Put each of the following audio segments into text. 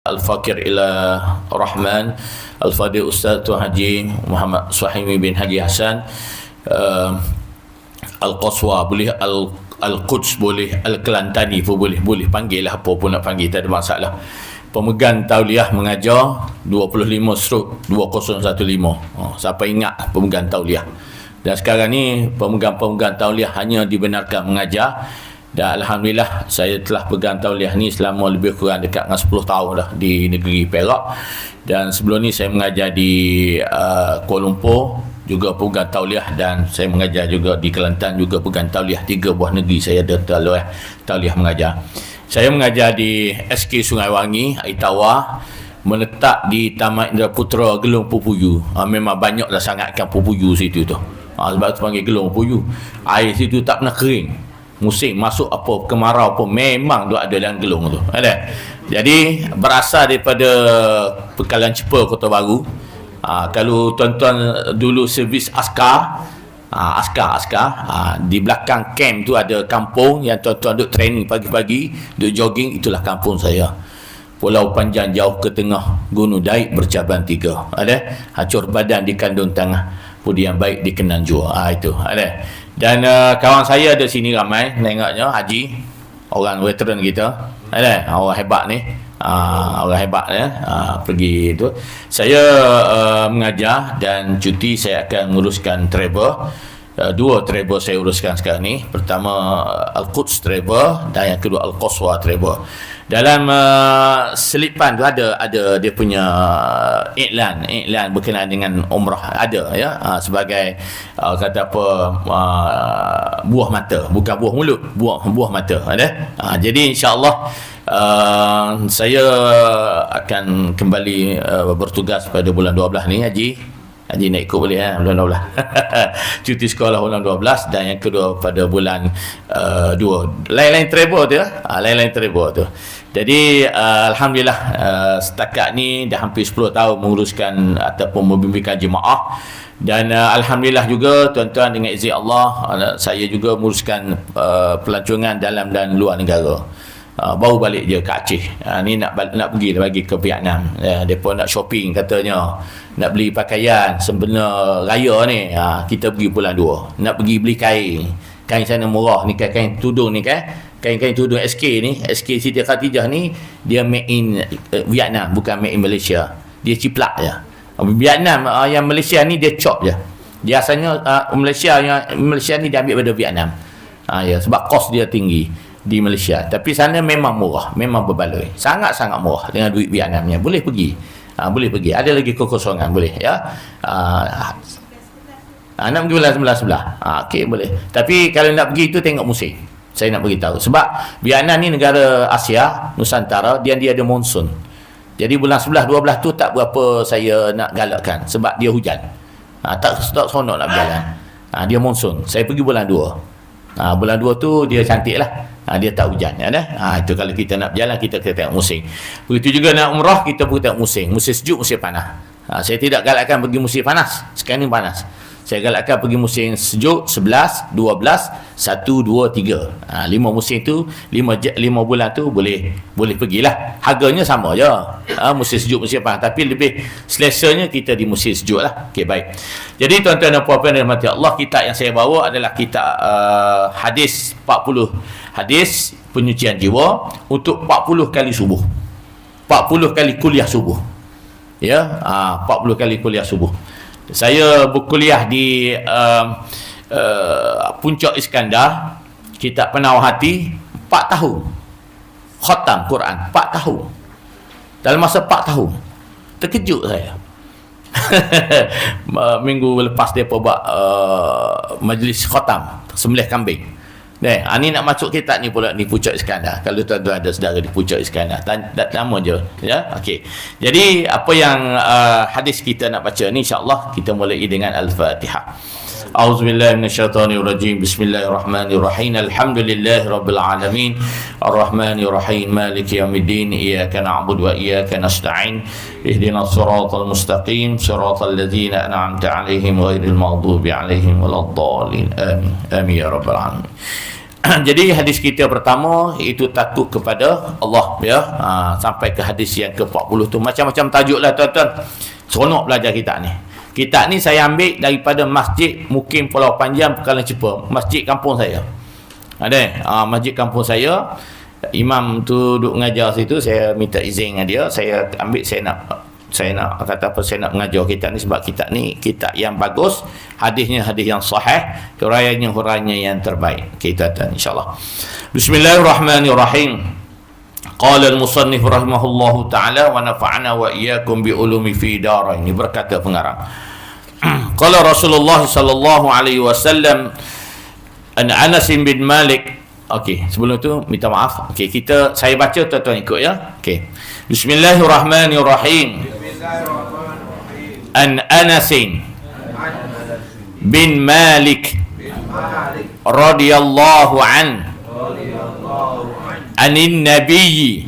Al-Fakir ila Rahman Al-Fadil Ustaz Tuan Haji Muhammad Suhaimi bin Haji Hassan, Al-Qaswa boleh, Al-Quds boleh, Al-Kelantani pun boleh, panggil lah apa pun nak panggil, tak ada masalah. Pemegang tauliah mengajar 25/2015. Siapa ingat pemegang tauliah? Dan sekarang ni pemegang tauliah hanya dibenarkan mengajar. Dan Alhamdulillah saya telah pegang tauliah ni selama lebih kurang dekat dengan 10 tahun dah di negeri Perak. Dan sebelum ni saya mengajar di Kuala Lumpur, juga pegang tauliah, dan saya mengajar juga di Kelantan, juga pegang tauliah. 3 buah negeri saya ada tauliah mengajar. Saya mengajar di SK Sungai Wangi, Aitawa, meletak di Taman Indra Putra Gelung Pupuyu. Memang banyaklah sangatkan pupuyu situ tu. Sebab tu panggil Gelung Pupuyu. Air situ tak pernah kering. Musim masuk apa, kemarau pun memang dia ada dalam gelung tu. Ada. Jadi berasal daripada Pekalan Cepa, Kota Baru. Kalau tuan-tuan dulu servis askar, di belakang camp tu ada kampung yang tuan-tuan duk training pagi-pagi, duk jogging, itulah kampung saya. Pulau panjang jauh ke tengah, gunung daik bercabang 3. Ada. Hancur badan di kandung tengah, budi yang baik dikenan jua. Itu ada. Dan kawan saya ada sini ramai, tengoknya Haji, orang veteran kita, ada orang hebat ni, orang hebat ya, pergi itu. Saya mengajar dan cuti saya akan menguruskan travel. 2 travel saya uruskan sekarang ni. Pertama Al-Quds travel dan yang kedua Al-Qaswa travel. Dalam selipan tu ada dia punya iklan berkenaan dengan umrah, ada ya, sebagai kata apa, buah mata, bukan buah mulut, buah mata ada. Jadi insya-Allah saya akan kembali bertugas pada bulan 12 ni. Haji nak ikut boleh bulan 12. Cuti sekolah bulan 12, dan yang kedua pada bulan 2. Lain-lain travel tu ya. Lain-lain travel tu. Jadi alhamdulillah setakat ni dah hampir 10 tahun menguruskan ataupun membimbingkan jemaah. Dan alhamdulillah juga tuan-tuan, dengan izin Allah, saya juga menguruskan pelancongan dalam dan luar negara. Baru balik je ke Aceh. Ni nak pergi bagi ke Vietnam. Depa nak shopping katanya, nak beli pakaian sempena raya ni. Kita pergi bulan 2. Nak pergi beli kain sana murah ni, kain tudung ni kan. Kain tudung SK ni, SK Siti Khatijah ni, dia made in Vietnam, bukan made in Malaysia. Dia ciplak je. Vietnam yang Malaysia ni dia chop je. Dia asalnya Malaysia ni dia ambil pada Vietnam. Ya, sebab kos dia tinggi di Malaysia. Tapi sana memang murah, memang berbaloi. Sangat-sangat murah dengan duit Vietnamnya. Boleh pergi. Boleh pergi. Ada lagi kekosongan, boleh ya. Nak pergi bulan 11. Okey, boleh. Tapi kalau nak pergi itu tengok musim. Saya nak beritahu. Sebab Vietnam ni negara Asia, Nusantara, dia ada monsun. Jadi bulan 11, 12 tu tak berapa saya nak galakkan. Sebab dia hujan. Tak seronok nak berjalan. Dia monsun. Saya pergi bulan 2. Bulan 2 tu dia cantik lah. Dia tak hujan ya, itu kalau kita nak berjalan, kita tengok musim. Begitu juga nak umrah, kita pergi tengok musim sejuk, musim panas. Saya tidak galakkan pergi musim panas. Sekarang ni panas. Saya galakkan pergi musim sejuk, 11, 12, 1, 2, 3. 5 musim tu, 5 bulan tu boleh pergilah. Harganya sama je. Musim sejuk, musim panas, tapi lebih selesanya kita di musim sejuk lah. Okey, baik. Jadi tuan-tuan dan puan-puan yang dirahmati Allah, kitab yang saya bawa adalah kitab hadis 40 hadis penyucian jiwa untuk 40 kali subuh. 40 kali kuliah subuh. Ya, 40 kali kuliah subuh. Saya berkuliah di Puncak Iskandar, kitab Penawar Hati, 4 tahun. Khatam Quran 4 tahun. Dalam masa 4 tahun. Terkejut saya. Minggu lepas dia buat majlis khatam, sembelih kambing. Ni nak masuk kitab ni pula, ni Puncak Iskandar. Kalau tuan-tuan ada saudara di Puncak Iskandar, nama je ya. Okey. Jadi apa yang hadis kita nak baca ni, insya-Allah kita mulai dengan Al-Fatihah. A'udzubillahi minasyaitonirrajim. Bismillahirrahmanirrahim. Alhamdulillahirabbil alamin. Arrahmanirrahim. Maliki yaumiddin. Iyyaka na'budu wa iyyaka nasta'in. Ihdinas siratal mustaqim. Siratal ladzina an'amta 'alaihim ghairil maghdubi 'alaihim waladdallin. Amin. Amin ya rabbal alamin. Jadi hadis kita pertama itu takut kepada Allah, ya. Sampai ke hadis yang ke-40 tu macam-macam tajuk lah tuan-tuan. Seronok belajar kitab ni. Kitab ni saya ambil daripada Masjid Mukim Pulau Panjang Pekalan Cepa, masjid kampung saya. Ada masjid kampung saya, imam tu duduk mengajar situ, saya minta izin dengan dia, saya ambil, saya nak kata apa, saya nak mengajar kitab ni sebab kitab ni kitab yang bagus, hadisnya hadis yang sahih, huraiannya yang terbaik. Kita tuan insyaallah. Bismillahirrahmanirrahim. Qala al-musannif rahimahullahu taala wa nafa'ana wa iyyakum bi ulumi fi darain. Berkata pengarang. Qala Rasulullah sallallahu alaihi wasallam an Anas bin Malik. Okey, sebelum tu minta maaf. Okey, saya baca, tuan-tuan ikut ya. Okey. Bismillahirrahmanirrahim. An Anas bin Malik radhiyallahu an anin nabiyyi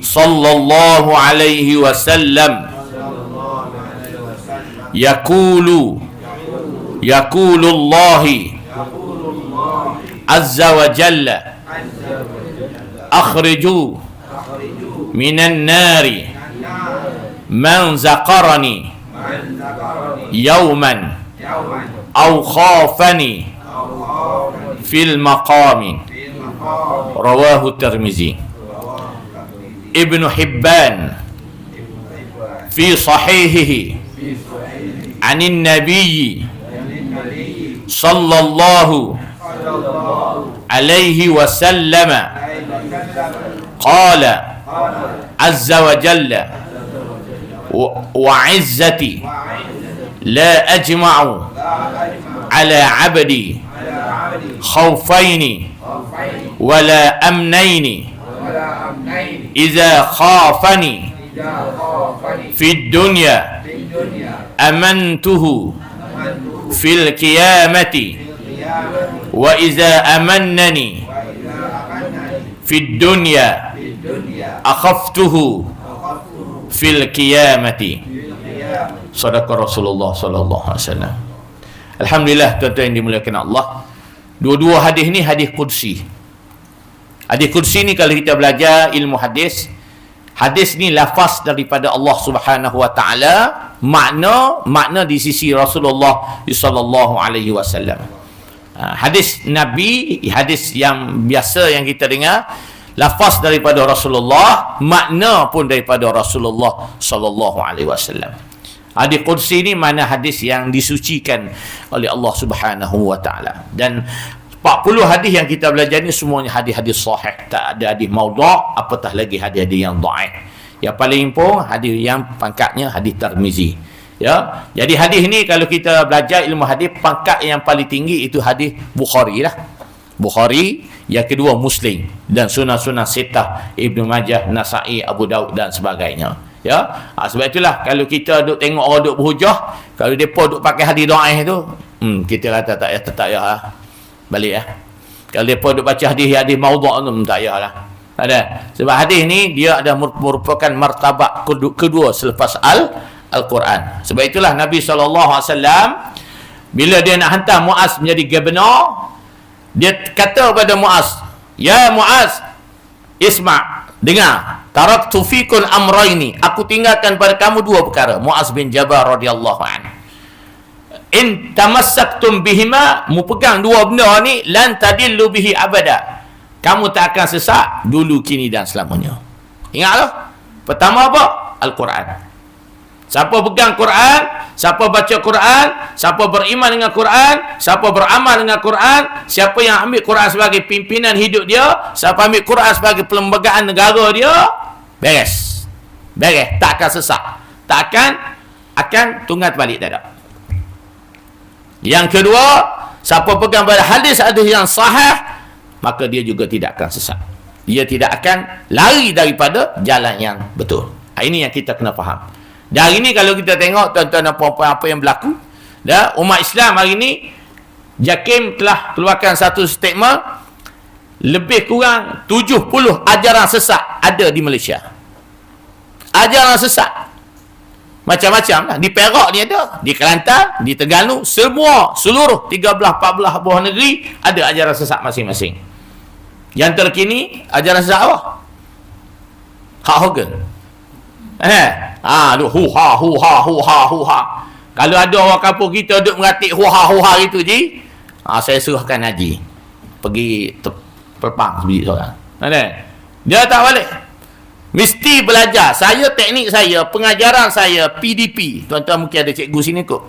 sallallahu alaihi wasallam yaqulu Allah azza wa jalla akhriju minan nari man zakarani yawman aw khafani fil maqami. Rawahu Tirmizi. Ibnu Hibban fi sahihihi anin nabiyyi sallallahu alaihi wasallam qala azza wa jalla wa izzati la ajma'u ala abdi khawfaini wala amnaini idza khafani fid dunya amantuhu fil qiyamati wa idza amannani fid dunya akhaftuhu fil qiyamati. Sadaqa Rasulullah sallallahu alaihi wasallam. Alhamdulillah tuan-tuan yang dimuliakan Allah. Dua-dua hadis ni hadis qudsi. Hadis qudsi ni kalau kita belajar ilmu hadis, hadis ni lafaz daripada Allah Subhanahu wa taala, makna di sisi Rasulullah sallallahu alaihi wasallam. Hadis Nabi, hadis yang biasa yang kita dengar, lafaz daripada Rasulullah, makna pun daripada Rasulullah sallallahu alaihi wasallam. Hadis qudsi ni mana hadis yang disucikan oleh Allah Subhanahu wa taala. Dan 40 hadis yang kita belajar ni semuanya hadis-hadis sahih, tak ada hadis maudhu', apatah lagi hadis-hadis yang dhaif. Yang paling pun hadis yang pangkatnya hadis Tirmizi. Ya, jadi hadis ni kalau kita belajar ilmu hadis, pangkat yang paling tinggi itu hadis Bukhari lah. Bukhari, yang kedua Muslim, dan sunah-sunah sitah Ibnu Majah, Nasa'i, Abu Daud dan sebagainya. Ya, sebab itulah kalau kita duk tengok orang duk berhujah, kalau depa duk pakai hadis dhaif tu, kita kata tak payah balik . Kalau depa duk baca hadis maudhu' tu, tak payahlah. Ada. Sebab hadis ni dia ada merupakan martabat kedua selepas Al-Quran. Sebab itulah Nabi SAW bila dia nak hantar Muaz menjadi governor, dia kata kepada Muaz, "Ya Muaz, isma', dengar, taraktu fikum amrayni, aku tinggalkan pada kamu dua perkara." Muaz bin Jabal radhiyallahu anhu. In tamassaktum bihima, mu pegang dua benda ni, lan tadillu bihi abada, kamu tak akan sesat dulu, kini dan selamanya. Ingatlah. Pertama apa? Al-Quran. Siapa pegang Quran, siapa baca Quran, siapa beriman dengan Quran, siapa beramal dengan Quran, siapa yang ambil Quran sebagai pimpinan hidup dia, siapa ambil Quran sebagai perlembagaan negara dia, beres. Beres, tak akan sesat. Tak akan tunggat balik, tak ada. Yang kedua, siapa pegang pada hadis-hadis yang sahih, maka dia juga tidak akan sesat. Dia tidak akan lari daripada jalan yang betul. Ini yang kita kena faham. Dan hari ni kalau kita tengok tuan-tuan dan puan-puan apa yang berlaku, umat Islam hari ni, JAKIM telah keluarkan satu statement, lebih kurang 70 ajaran sesat ada di Malaysia. Ajaran sesat. Macam-macam lah. Di Perak ni ada, di Kelantan, di Terengganu, seluruh 13-14 buah negeri ada ajaran sesat masing-masing. Yang terkini ajaran sesat apa? Hulk Hogan. Hu-ha. Kalau ada orang kampung kita duduk meratik hu-ha itu je, saya suruhkan Haji pergi perpang sebiji seorang. Dia tak balik. Mesti belajar. Teknik saya, pengajaran saya, PDP. Tuan-tuan mungkin ada cikgu sini kot.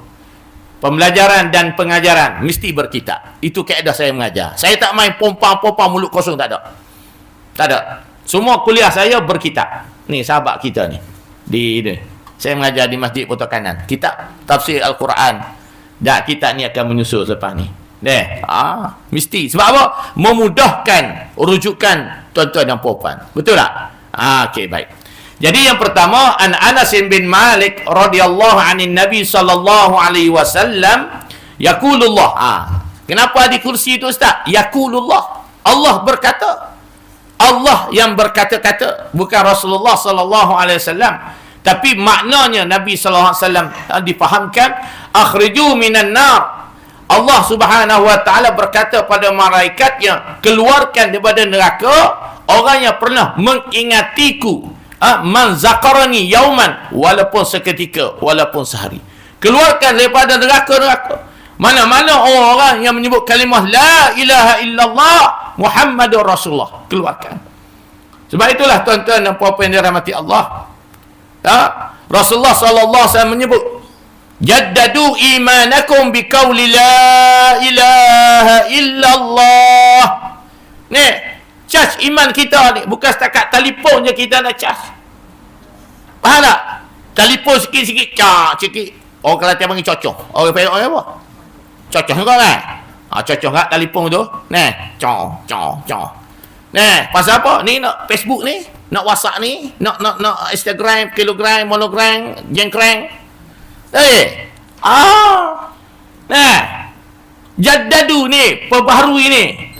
Pembelajaran dan pengajaran mesti berkitab. Itu kaedah saya mengajar. Saya tak main pompang-pompang mulut kosong, tak ada. Tak ada. Semua kuliah saya berkitab. Ni sahabat kita ni. Saya mengajar di Masjid Kota Kanan. Kitab tafsir Al-Quran. Dan kitab ni akan menyusul selepas ni. Mesti. Sebab apa? Memudahkan rujukan tuan-tuan dan puan-puan. Betul tak? Okey, baik. Jadi yang pertama, an Anas bin Malik radhiyallahu anin Nabi sallallahu alaihi wasallam yaqulullah. Kenapa di kursi itu Ustaz? Yaqulullah. Allah berkata. Allah yang berkata-kata, bukan Rasulullah sallallahu alaihi wasallam. Tapi maknanya Nabi sallallahu alaihi wasallam difahamkan, akhriju minan nar. Allah Subhanahu wa taala berkata pada malaikatnya, keluarkan daripada neraka orang yang pernah mengingatiku, man zakarani yauman, walaupun seketika, walaupun sehari. Keluarkan daripada neraka. Mana-mana orang yang menyebut kalimah la ilaha illallah Muhammadur Rasulullah, keluarkan. Sebab itulah tuan-tuan dan puan-puan yang dirahmati Allah, Rasulullah sallallahu alaihi wasallam menyebut, jaddadu imanakum biqauli la ilaha illallah. Ni charge iman kita ni, bukan setakat telefon je kita nak charge. Faham tak? Telefon sikit-sikit, sikit. Orang Kelantan panggil cocoh. Orang Perak panggil apa? Cocoh juga kan? Cocoh kat telefon tu. Cocoh. Pasal apa? Ni nak Facebook ni, nak WhatsApp ni, nak Instagram, kilogram, monogram, jengkrang. Jaddadu ni, perbaharui ni.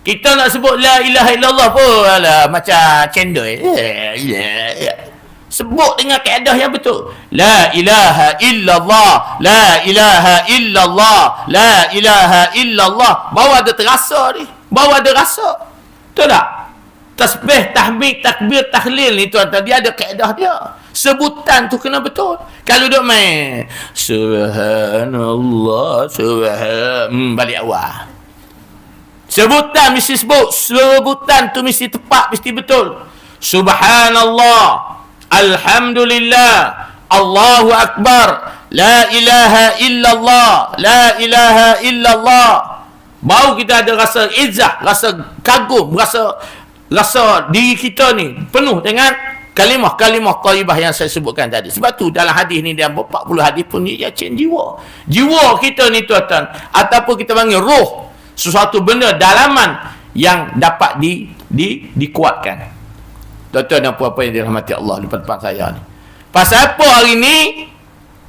Kita nak sebut la ilaha illallah pun macam cendol. Sebut dengan kaedah yang betul. La ilaha illallah, la ilaha illallah, la ilaha illallah. Bawa ada terasa ni, bawa ada rasa. Betul tak? Tasbih, tahmid, takbir, tahlil ni tuan-tuan, dia ada kaedah dia. Sebutan tu kena betul. Kalau duk main subhanallah, balik awal. Sebutan mesti sebut. Sebutan tu mesti tepat, mesti betul. Subhanallah, alhamdulillah, Allahu akbar, la ilaha illallah, la ilaha illallah. Baru kita ada rasa izzah, rasa kagum, rasa diri kita ni penuh dengan kalimah-kalimah thayyibah yang saya sebutkan tadi. Sebab tu dalam hadis ni, dalam 40 hadis pun dia change jiwa. Jiwa kita ni tuan-tuan, ataupun kita panggil roh, sesuatu benda dalaman yang dapat dikuatkan. Tuan-tuan dan puan-puan yang dirahmati Allah di depan saya ni. Pasal apa hari ni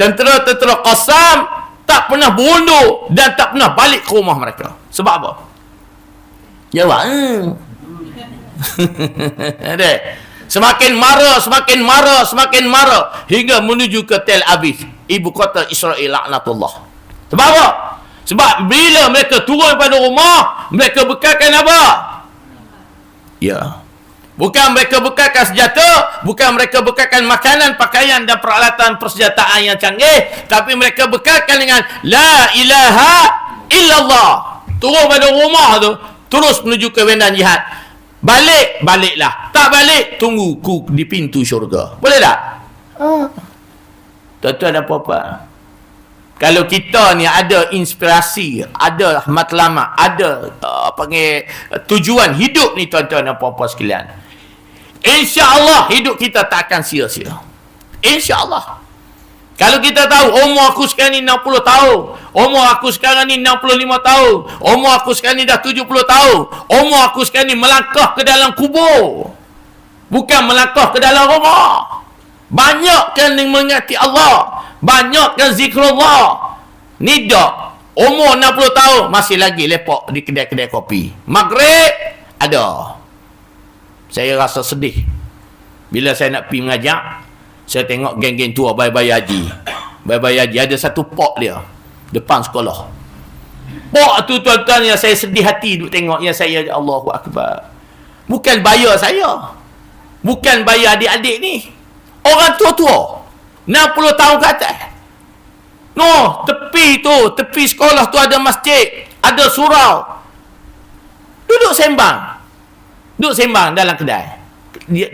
tentera-tentera Qassam tak pernah berundur dan tak pernah balik ke rumah mereka? Sebab apa? Jawab. Semakin marah hingga menuju ke Tel Aviv, ibu kota Israel laknatullah. Sebab apa? Sebab bila mereka turun pada rumah, mereka bekalkan apa? Ya. Bukan mereka bekalkan senjata, bukan mereka bekalkan makanan, pakaian dan peralatan persenjataan yang canggih, tapi mereka bekalkan dengan la ilaha illallah. Turun pada rumah tu, terus menuju ke medan jihad. Baliklah. Tak balik, tunggu ku di pintu syurga. Boleh tak? Tuan-tuan dan puan-puan, kalau kita ni ada inspirasi, ada matlamat, ada tujuan hidup ni tuan-tuan dan puan-puan sekalian, insya-Allah hidup kita tak akan sia-sia. Insya-Allah. Kalau kita tahu umur aku sekarang ni 60 tahun, umur aku sekarang ni 65 tahun, umur aku sekarang ni dah 70 tahun, umur aku sekarang ni melangkah ke dalam kubur, bukan melangkah ke dalam rumah. Banyakkan yang mengingati Allah, banyakkan zikrullah. Ni dak umur 60 tahun masih lagi lepak di kedai-kedai kopi. Maghrib ada. Saya rasa sedih bila saya nak pergi mengajak. Saya tengok geng-geng tua bayi-bayi haji. Bayi-bayi haji ada satu pok dia depan sekolah. Pok tu tuan-tuan yang saya sedih hati duk tengok, yang saya Allahu Akbar. Bukan bayar saya. Bukan bayar adik-adik ni. Orang tua-tua. 60 tahun ke atas. No, tepi sekolah tu ada masjid, ada surau. Duduk sembang dalam kedai.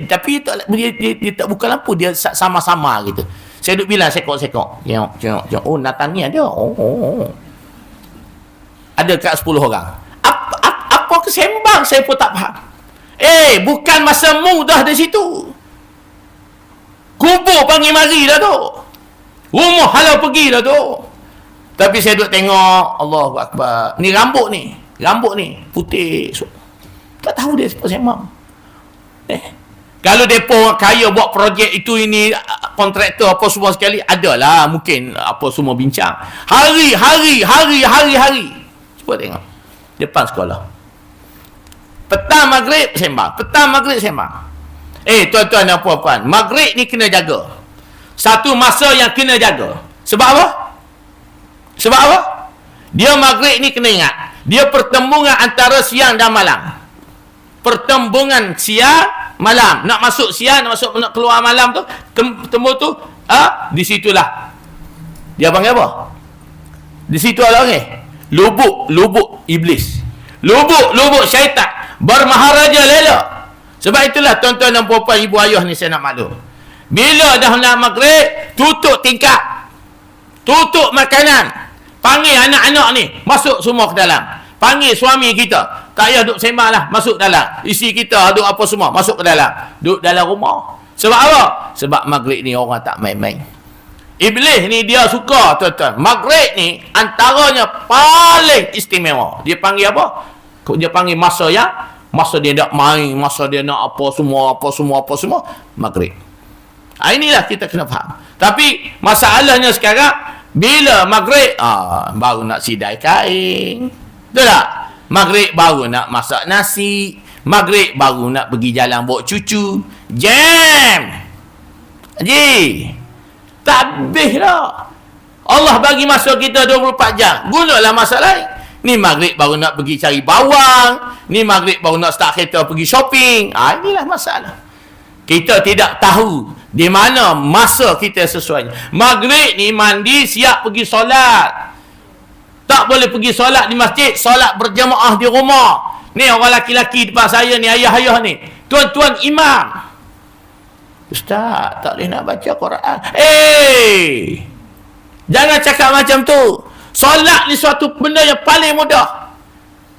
Tapi dia tak buka lampu, dia sama-sama gitu. Saya duduk bilang, sekok. Tengok. Oh, Nathan ni ada. Oh. Ada kat 10 orang. Apa kesembang saya pun tak faham. Bukan masa mudah di situ. Kubur panggil mari dah tu. Rumah halau pergi dah tu. Tapi saya duduk tengok, Allahu Akbar. Ni rambut ni putih. Tak tahu dia siapa sembang. Kalau mereka kaya buat projek itu ini, kontraktor apa semua sekali, adalah mungkin apa semua bincang. Hari. Cuba tengok. Depan sekolah. Petang maghrib sembang. Tuan-tuan dan puan-puan, maghrib ni kena jaga. Satu masa yang kena jaga. Sebab apa? Dia maghrib ni kena ingat. Dia pertembungan antara siang dan malam. Pertembungan siang malam, nak masuk siang, nak keluar malam tu, tembus tu, di situlah dia panggil apa? Di situ ada lubuk iblis, lubuk syaitan bermaharaja lela. Sebab itulah tuan-tuan dan puan-puan, ibu ayah ni saya nak maklum, bila dah nak maghrib, tutup tingkap, tutup makanan, panggil anak-anak ni masuk semua ke dalam, panggil suami kita, tak payah duduk sembang lah, masuk dalam. Isteri kita duduk apa semua, masuk ke dalam. Duduk dalam rumah. Sebab apa? Sebab maghrib ni orang tak main-main. Iblis ni dia suka, tuan-tuan. Maghrib ni antaranya paling istimewa. Dia panggil apa? Dia panggil masa dia nak main, masa dia nak apa semua. Maghrib. Inilah kita kena faham. Tapi masalahnya sekarang, bila maghrib, baru nak sidai kain. Betul tak? Maghrib baru nak masak nasi. Maghrib baru nak pergi jalan bawa cucu. Jam. Haji, tak habis dah. Allah bagi masa kita 24 jam. Gunalah masa lain. Ni maghrib baru nak pergi cari bawang. Ni maghrib baru nak start kereta pergi shopping. Inilah masalah. Kita tidak tahu di mana masa kita sesuai. Maghrib ni mandi, siap pergi solat. Tak boleh pergi solat di masjid, solat berjamaah di rumah. Ni orang laki-laki depan saya ni, ayah-ayah ni, tuan-tuan imam. Ustaz, tak boleh nak baca Quran. Jangan cakap macam tu. Solat ni suatu benda yang paling mudah.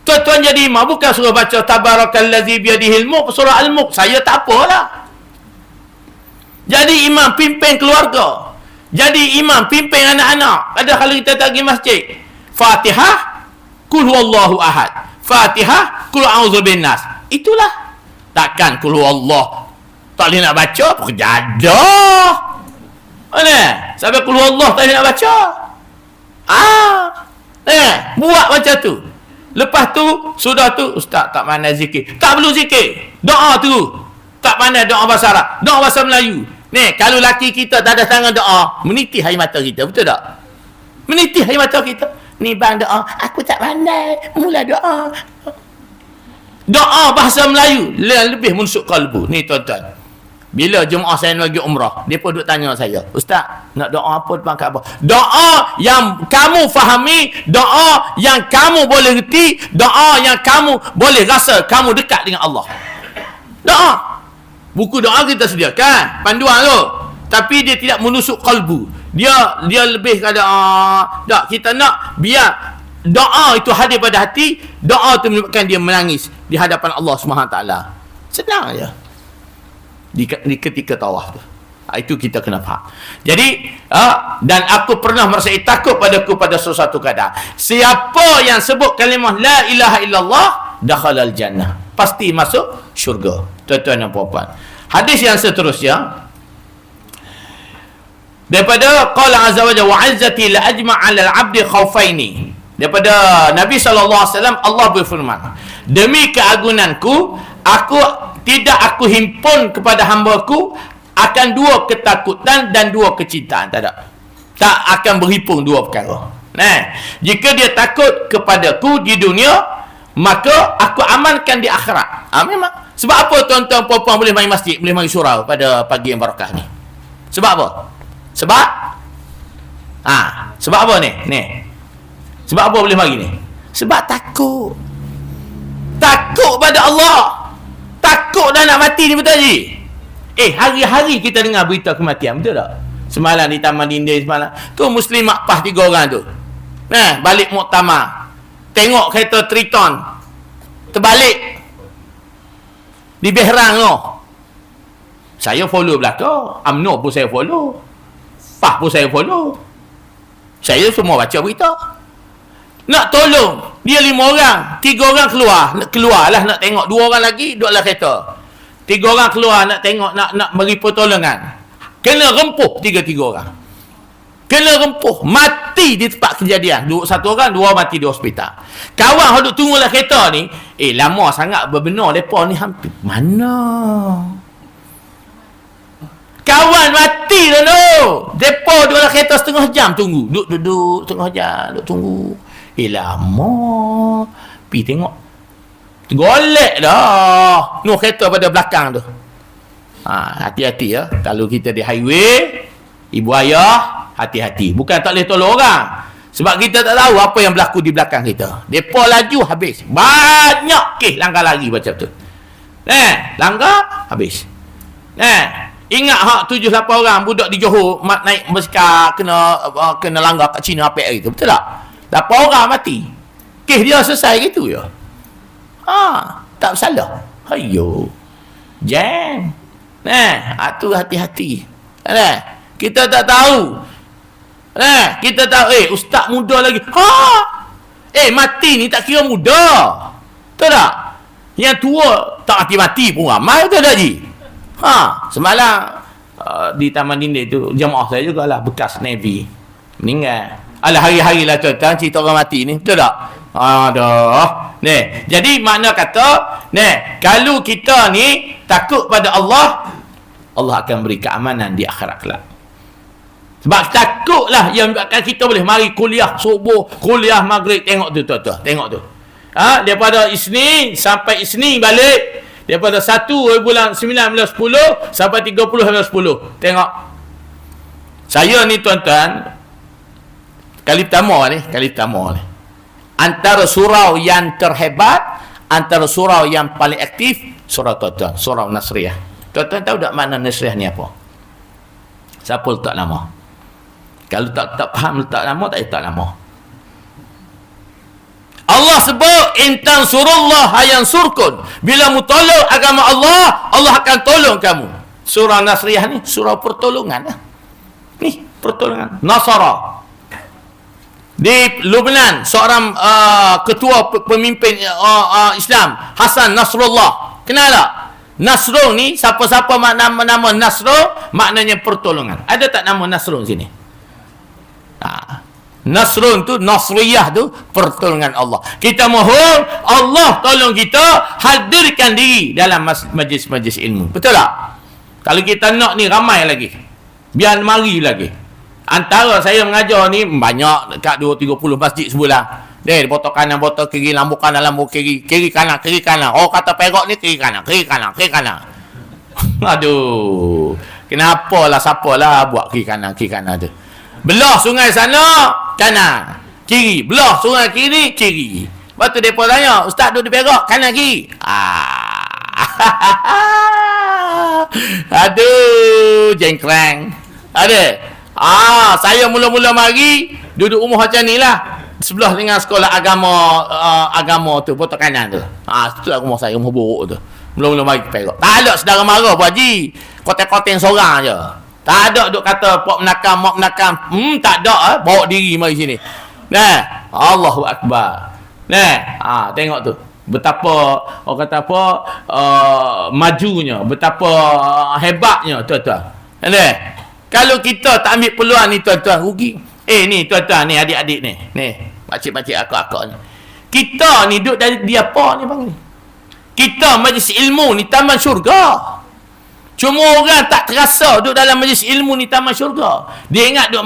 Tuan-tuan jadi imam, bukan suruh baca Tabarakallazi biyadihil mulk, surah Al-Mulk. Saya tak apalah. Jadi imam pimpin keluarga. Jadi imam pimpin anak-anak. Ada kalau kita tak pergi masjid, Fatihah, Qul huwallahu ahad. Fatihah, Qul a'udzu binnas. Itulah. Takkan Qul huwallah tak boleh nak baca, apa kejadah. Mana? Sampai Qul huwallah tak boleh nak baca. Buat macam tu. Lepas tu, sudah tu, ustaz tak pandai zikir. Tak perlu zikir. Doa tu. Tak pandai doa bahasa Arab. Doa bahasa Melayu. Ni, kalau laki kita tak ada tangan doa, menitih air mata kita. Betul tak? Menitih air mata kita. Ni bang doa, aku tak pandai mula doa. Doa bahasa Melayu lebih menusuk kalbu. Ni tuan-tuan, bila jemaah saya lagi umrah, dia pun duk tanya saya, ustaz nak doa apa depan Kaabah? Doa yang kamu fahami, doa yang kamu boleh reti, doa yang kamu boleh rasa kamu dekat dengan Allah. Doa, buku doa kita sediakan, panduan tu, tapi dia tidak menusuk kalbu. Dia lebih kepada tak, kita nak biar doa itu hadir pada hati. Doa itu menyebabkan dia menangis di hadapan Allah SWT. Senang je di ketika tawaf tu. Itu kita kena faham. Jadi dan aku pernah merasai takut padaku pada sesuatu keadaan. Siapa yang sebut kalimah la ilaha illallah dakhalal jannah, pasti masuk syurga. Tuan-tuan dan puan-puan, hadis yang seterusnya daripada qala azza wa jalla wa 'izzati la ajma' 'ala al-'abdi khaufaini, daripada Nabi sallallahu alaihi wasallam, Allah berfirman, demi keagunganku aku himpun kepada hamba-Ku akan dua ketakutan dan dua kecintaan. Tak ada. Tak akan berhimpun dua perkara. Nah, jika dia takut kepadaku di dunia, maka aku amankan di akhirat. Memang. Sebab apa tuan-tuan puan-puan boleh main masjid, boleh main surau pada pagi yang barakah ni? Sebab apa? Sebab apa ni? Sebab apa boleh mari ni? Sebab takut. Takut pada Allah. Takut dah nak mati ni, betul Haji? Hari-hari kita dengar berita kematian, betul tak? Semalam di Taman Dinding semalam. Tu Muslim Makpah 3 orang tu. Balik muktamar. Tengok kereta Triton. Terbalik. Di Behran tu. Saya follow belakang. UMNO pun saya follow. PAH pun saya follow. Saya semua baca berita. Nak tolong. Dia 5 orang. 3 orang keluar lah nak tengok. 2 orang lagi duduk dalam kereta. 3 orang keluar nak tengok, nak beri pertolongan. Kena rempuh 3 orang. Kena rempuh. Mati di tempat kejadian. 1 orang, 2 mati di hospital. Kawan yang duduk tunggu dalam kereta ni, lama sangat berbenar mereka ni hampir. Mana? Kawan mati dulu. Mereka duduk dalam kereta setengah jam tunggu. Duduk setengah jam. Duduk tunggu. Lama. Pergi tengok. Golek dah. Nuh kereta pada belakang tu. Hati-hati ya. Kalau kita di highway, ibu ayah, hati-hati. Bukan tak boleh tolong orang. Sebab kita tak tahu apa yang berlaku di belakang kita. Mereka laju, habis. Banyak kes langgar lari macam tu. Langgar, habis. Ingat hak 7-8 orang budak di Johor naik basikal kena langgar kat Cina apa hari tu. Betul tak? 8 orang mati. Kes dia selesai gitu ya. Tak bersalah. Hayo. Jam. Tu hati-hati. Kita tak tahu. Kita tahu, ustaz muda lagi. Mati ni tak kira muda. Betul tak? Yang tua tak mati pun ramai, betul tak Haji? Semalam di Taman Dinding tu, jemaah saya jugalah bekas Navy. Meninggal. Hari-hari lah tuan-tuan cerita orang mati ni, betul tak? Jadi makna kata, kalau kita ni takut pada Allah, Allah akan beri keamanan di akhirat kelak. Sebab takutlah yang menyebabkan kita boleh mari kuliah subuh, kuliah maghrib. Tengok tu tuan-tuan, tengok tu. Daripada Isnin sampai Isnin balik, daripada 1 bulan 9-10 sampai 30-10. Tengok. Saya ni tuan-tuan, kali pertama ni. Antara surau yang terhebat, antara surau yang paling aktif, surau tuan-tuan, surau Nasriyah. Tuan-tuan tahu tak makna Nasriyah ni apa? Siapa letak nama? Kalau tak faham letak nama, tak letak nama. Allah sebut, intan surullah yansurkum. Bila mu tolong agama Allah, Allah akan tolong kamu. Surau Nasriyah ni surau pertolongan. Ni pertolongan. Nasara. Di Lebanon, seorang ketua pemimpin Islam, Hasan Nasrullah. Kenal tak? Nasrul ni, siapa-siapa nama Nasrul, maknanya pertolongan. Ada tak nama Nasrul sini? Nasrun tu, Nasriyah tu, pertolongan Allah. Kita mohon Allah tolong kita hadirkan diri dalam majlis-majlis ilmu. Betul tak? Kalau kita nak ni ramai lagi, biar mari lagi. Antara saya mengajar ni banyak, dekat 2-30 masjid sebulan. Botol kanan, botol kiri, lambu kanan, lambu kiri, kiri kanan, kiri kanan. Oh, kata Perak ni kiri kanan, kiri kanan, kiri kanan. Aduh, kenapalah, siapalah buat kiri kanan tu. Belah sungai sana, kanan, kiri. Belah sungai kiri, kiri. Lepas tu mereka tanya, ustaz duduk di Perak, kanan kiri. Aduh, jengkrang. Ada. Saya mula-mula mari, duduk rumah macam ni lah. Sebelah dengan sekolah agama tu, botol kanan tu. Itulah rumah saya, rumah buruk tu. Mula-mula mari ke Perak. Tak ada saudara mara Bu Haji. Kotek-kotek seorang je. Tak ada duk kata mak menakam. Tak ada bawa diri mari sini. Allahu Akbar. Tengok tu. Betapa orang kata apa majunya, betapa hebatnya tuan-tuan. Kalau kita tak ambil peluang ni tuan-tuan, rugi. Ni tuan-tuan ni, adik-adik ni. Ni, makcik-makcik akak-akak ni. Kita ni duduk dari dia apa ni bang ni? Kita majlis ilmu ni taman syurga. Cuma orang tak terasa duduk dalam majlis ilmu ni taman syurga. Dia ingat duduk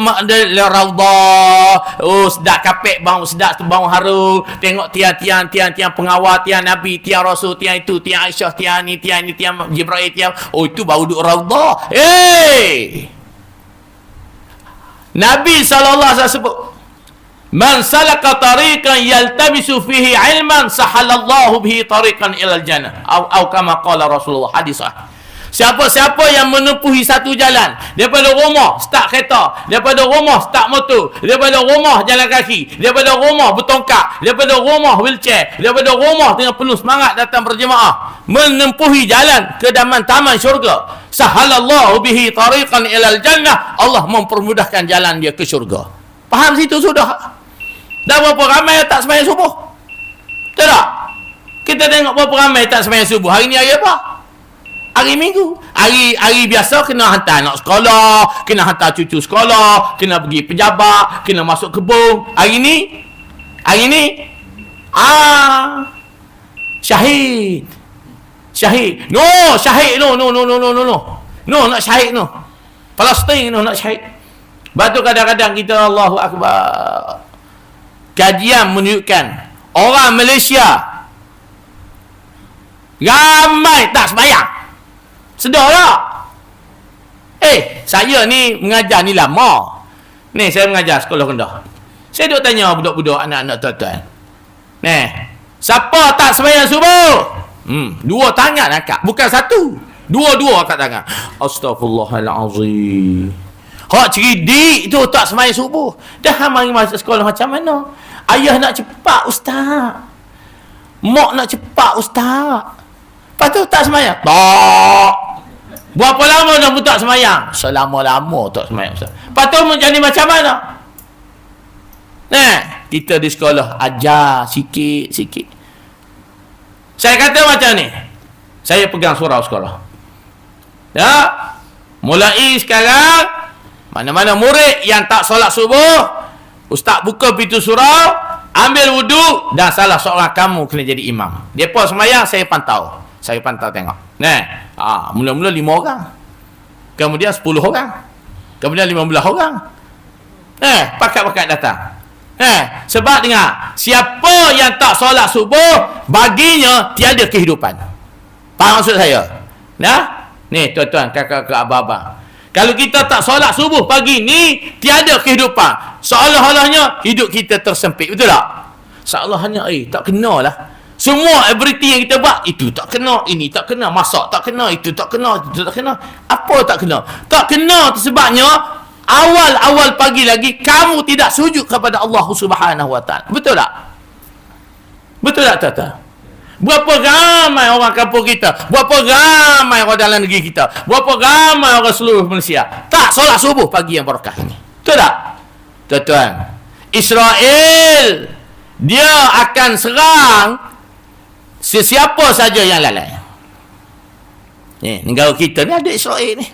raudhah, oh sedap kapek, bau sedap tu, bau harum, tengok tiang pengawal, tiang Nabi, tiang Rasul, tiang itu, tiang Aisyah, tiang ni, tiang Jibril, tiang, oh itu bau duduk raudhah. Nabi SAW sebut, man salaka tariqan yaltabisu fihi ilman sahalallahu bihi tariqan ilal jannah, atau kama qala Rasulullah, hadis sahih. Siapa-siapa yang menempuhi satu jalan daripada rumah start kereta, daripada rumah start motor, daripada rumah jalan kaki, daripada rumah bertongkat, daripada rumah wheelchair, daripada rumah dengan penuh semangat datang berjemaah, menempuhi jalan ke taman syurga, sahalallahu bihi tariqan ilal jannah, Allah mempermudahkan jalan dia ke syurga. Faham situ sudah? Dah berapa ramai yang tak sembahyang subuh? Tak? Kita tengok berapa ramai tak sembahyang subuh. Hari ni hari apa? Hari Minggu. Hari biasa kena hantar anak sekolah, kena hantar cucu sekolah, kena pergi pejabat, kena masuk kebun. Hari ni syahid. No, syahid no. No, nak syahid no. Palestin no, nak syahid. Batu kadang-kadang kita Allahu Akbar. Kajian menunjukkan orang Malaysia ramai tak sembahyang. Sedar tak? Saya ni mengajar ni lama. Ni saya mengajar sekolah rendah. Saya duk tanya budak-budak, anak-anak tuan-tuan. Siapa tak sembahyang subuh? Dua tangan angkat. Bukan satu. Dua-dua angkat tangan. Astaghfirullahalazim. Hak cerdik tu tak sembahyang subuh. Dah mari masuk sekolah macam mana? Ayah nak cepat ustaz. Mak nak cepat ustaz. Lepas tu tak sembahyang? Tak. Berapa lama dah pun tak sembahyang? Selama-lama tak sembahyang ustaz. Lepas tu menjadi macam mana? Kita di sekolah ajar sikit-sikit. Saya kata macam ni. Saya pegang surau sekolah. Ya. Mulai sekarang, mana-mana murid yang tak solat subuh, ustaz buka pintu surau, ambil wuduk, dan salah seorang kamu kena jadi imam. Depa sembahyang, saya pantau tengok. Mula-mula 5 orang. Kemudian 10 orang. Kemudian 15 orang. Pakat-pakat datang. Sebab dengar, siapa yang tak solat subuh, baginya tiada kehidupan. Faham maksud saya? Ni tuan-tuan, kakak-kakak, abang-abang. Kalau kita tak solat subuh pagi ni, tiada kehidupan. Seolah-olahnya hidup kita tersempit. Betul tak? Seolah-olahnya tak kenalah. Semua everything yang kita buat, itu tak kena, ini tak kena, masak tak kena, itu tak kena, itu tak kena. Apa tak kena? Tak kena sebabnya awal-awal pagi lagi kamu tidak sujud kepada Allah Subhanahu Wa Taala. Betul tak? Betul tak, tuan-tuan? Berapa ramai orang kampung kita, berapa ramai orang dalam negeri kita, berapa ramai orang seluruh Malaysia tak solat subuh pagi yang berkah ini. Betul tak? Tuan-tuan, Israel dia akan serang sesiapa saja yang lalai. Negara kita ni ada Israel ni.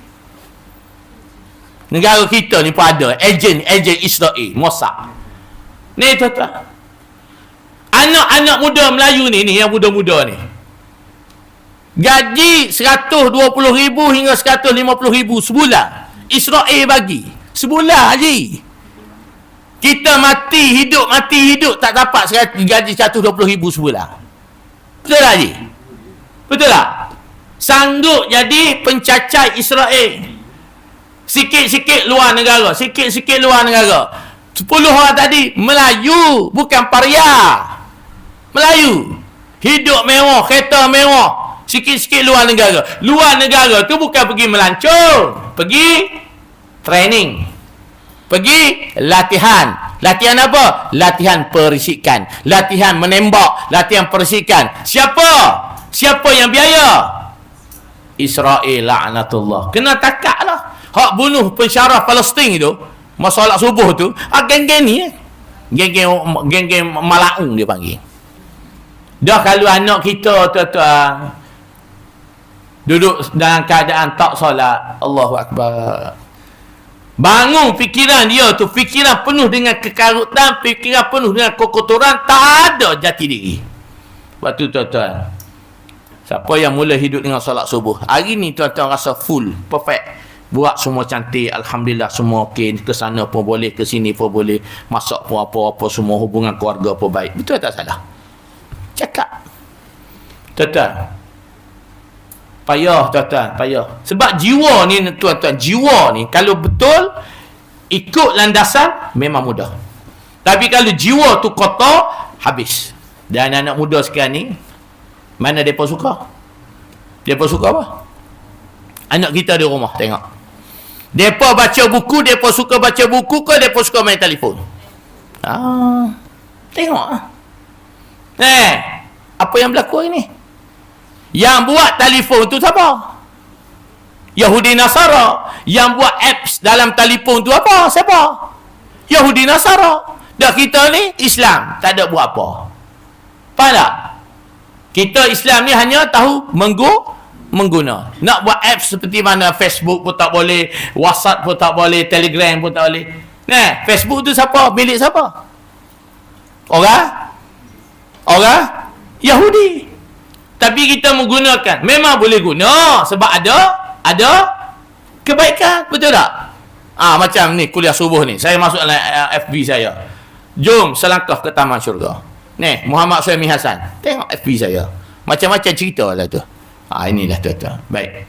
Negara kita ni pun ada ejen Israel, Mossad. Ni tuan-tuan, anak-anak muda Melayu ni yang muda-muda ni, gaji 120,000 hingga 150,000 sebulan Israel bagi. Sebulan haji. Kita mati hidup tak dapat gaji 120,000 sebulan. Betul tak, Haji? Betul tak? Sanggup jadi pencacai Israel. Sikit-sikit luar negara. 10 orang tadi Melayu, bukan paria. Melayu. Hidup mewah, kereta mewah. Sikit-sikit luar negara. Luar negara tu bukan pergi melancong. Pergi training. Pergi latihan. Latihan apa? Latihan perisikan. Latihan menembak. Latihan perisikan. Siapa yang biaya? Israel la'natullah. Kena takak lah. Hak bunuh pensyarah Palestin itu, masalah subuh tu, geng-geng ni. Geng-geng Malaung dia panggil. Dah kalau anak kita tuan-tuan duduk dalam keadaan tak solat, Allahu Akbar, bangun fikiran dia tu, fikiran penuh dengan kekarutan, fikiran penuh dengan kekotoran, tak ada jati diri. Waktu tuan-tuan, Siapa yang mula hidup dengan solat subuh, hari ni tuan-tuan rasa full, perfect. Buat semua cantik, alhamdulillah semua okey, ke sana pun boleh, ke sini pun boleh, masak pun apa-apa semua, hubungan keluarga pun baik. Betul tak salah? Cakap. Tuan-tuan. Payah tuan-tuan, payah. Sebab jiwa ni tuan-tuan, jiwa ni kalau betul ikut landasan memang mudah. Tapi kalau jiwa tu kotor, habis. Dan anak muda sekarang ni, mana mereka suka? Mereka suka apa? Anak kita di rumah, tengok. Mereka baca buku, mereka suka baca buku ke mereka suka main telefon? Tengok. Apa yang berlaku hari ni? Yang buat telefon tu siapa? Yahudi Nasara. Yang buat apps dalam telefon tu apa? Siapa? Yahudi Nasara. Dah kita ni Islam, tak ada buat apa. Faham tak? Kita Islam ni hanya tahu mengguna. Nak buat apps seperti mana Facebook pun tak boleh, WhatsApp pun tak boleh, Telegram pun tak boleh. Facebook tu siapa? Milik siapa? Orang Yahudi. Tapi kita menggunakan. Memang boleh guna sebab ada kebaikan. Betul tak? Macam ni kuliah subuh ni. Saya masuk dalam FB saya. Jom selangkah ke taman syurga. Muhammad Suhaimi Hasan. Tengok FB saya. Macam-macam cerita lah tu. Inilah tuan-tuan. Baik.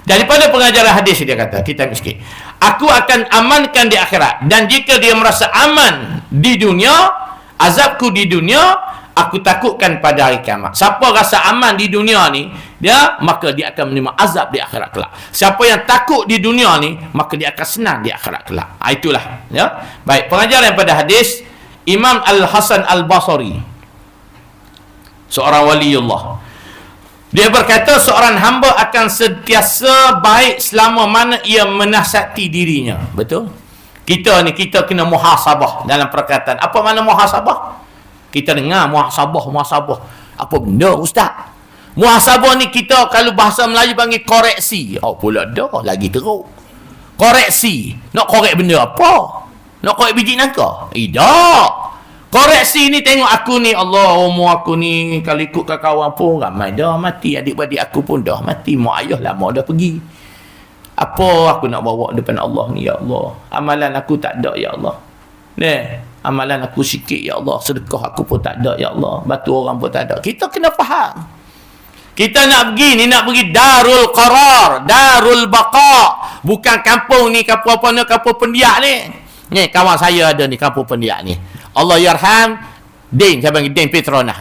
Daripada pengajaran hadis dia kata, kita miskin. Aku akan amankan di akhirat. Dan jika dia merasa aman di dunia, azabku di dunia, aku takutkan pada hari kiamat. Siapa rasa aman di dunia ni, maka dia akan menerima azab di akhirat kelak. Siapa yang takut di dunia ni, maka dia akan senang di akhirat kelak. Itulah. Ya. Baik. Pengajaran pada hadis, Imam Al-Hasan Al-Basri, seorang waliullah, dia berkata seorang hamba akan sentiasa baik selama mana ia menasihati dirinya. Betul? Kita kena muhasabah dalam perkataan. Apa makna muhasabah? Kita dengar muhasabah. Apa benda ustaz? Muhasabah ni kita kalau bahasa Melayu panggil koreksi. Pula dah lagi teruk. Koreksi. Nak korek benda apa? Nak korek biji nangka? Tak. Koreksi ni tengok aku ni, Allah, umur aku ni kalau ikut kawan pun ramai dah mati, adik-beradik aku pun dah mati, mak ayah lama dah pergi. Apa aku nak bawa depan Allah ni, ya Allah? Amalan aku tak ada, ya Allah. Amalan aku sikit, ya Allah. Sedekah aku pun tak ada, ya Allah. Batu orang pun tak ada. Kita kena faham. Kita nak pergi Darul Qarar, Darul Baqa. Bukan kampung ni, kampung apa ni, kampung pendiak ni. Ni kawan saya ada ni, kampung pendiak ni. Allah yarham Din, saya panggil Din Petronas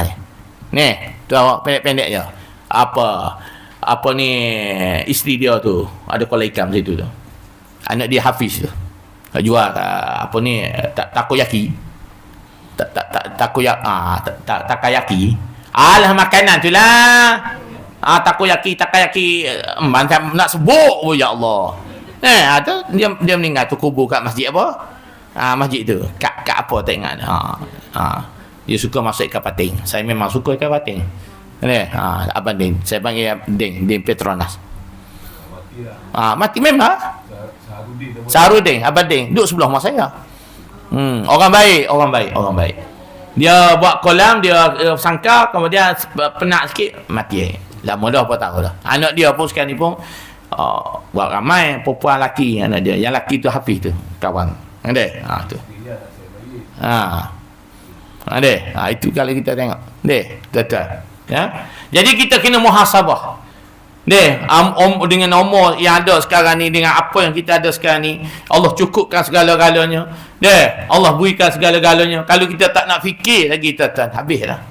ni. Tu awak pendek-pendek je. Apa ni isteri dia tu ada kolai ikan situ tu. Anak dia Hafiz tu. Jual takoyaki. Takoyaki. Alah makanan tu lah. Takoyaki. Nak sebut pun, ya Allah. Tu dia meninggal tu, kubur kat masjid apa? Masjid tu kat apa tak ingat. Dia suka masuk ikan pating. Saya memang suka ikan pating. Abang Din, saya panggil Din Petronas. Mati memang. Saharudin, Abang Din duduk sebelah rumah saya. Orang baik. Dia buat kolam, dia sangka, kemudian penat sikit mati. Lama dah apa tahu dah. Anak dia pun sekarang ni pun buat ramai perempuan lelaki anak dia. Yang lelaki tu Hafiz tu, kawan. Ada. Tu. Ada. Itu kalau kita tengok. Tuan-tuan. Ya. Jadi kita kena muhasabah. Dengan umur yang ada sekarang ni, dengan apa yang kita ada sekarang ni, Allah cukupkan segala-galanya. Allah berikan segala-galanya. Kalau kita tak nak fikir lagi, tuan-tuan, habislah.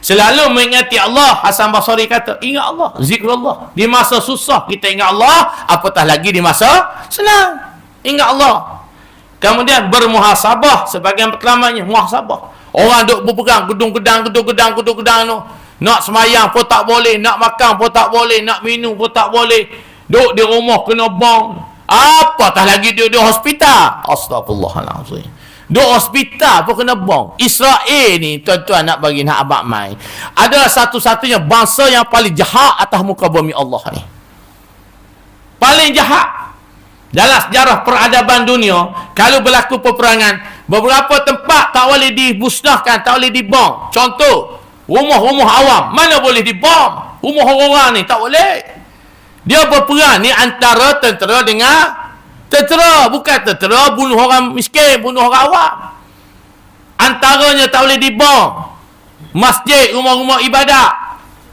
Selalu mengingati Allah. Hasan Basri kata, ingat Allah, zikrullah. Di masa susah kita ingat Allah, apatah lagi di masa senang. Ingat Allah. Kemudian bermuhasabah, sebagian pertamanya muhasabah. Orang duk berpegang gedung-gedang tu. Nak semayang pun tak boleh, nak makan pun tak boleh, nak minum pun tak boleh. Duk di rumah kena bom. Apatah lagi dia di hospital. Astagfirullahalazim. Duk hospital pun kena bom. Israel ni tuan-tuan nak bagi nak abang mai, adalah satu-satunya bangsa yang paling jahat atas muka bumi Allah ni. Paling jahat. Dalam sejarah peradaban dunia, kalau berlaku peperangan, beberapa tempat tak boleh dimusnahkan, tak boleh dibom. Contoh, rumah-rumah awam, mana boleh dibom? Rumah orang ni tak boleh. Dia berperang ni antara tentera dengan tentera, bukan tentera bunuh orang miskin, bunuh orang awam. Antaranya tak boleh dibom masjid, rumah-rumah ibadat.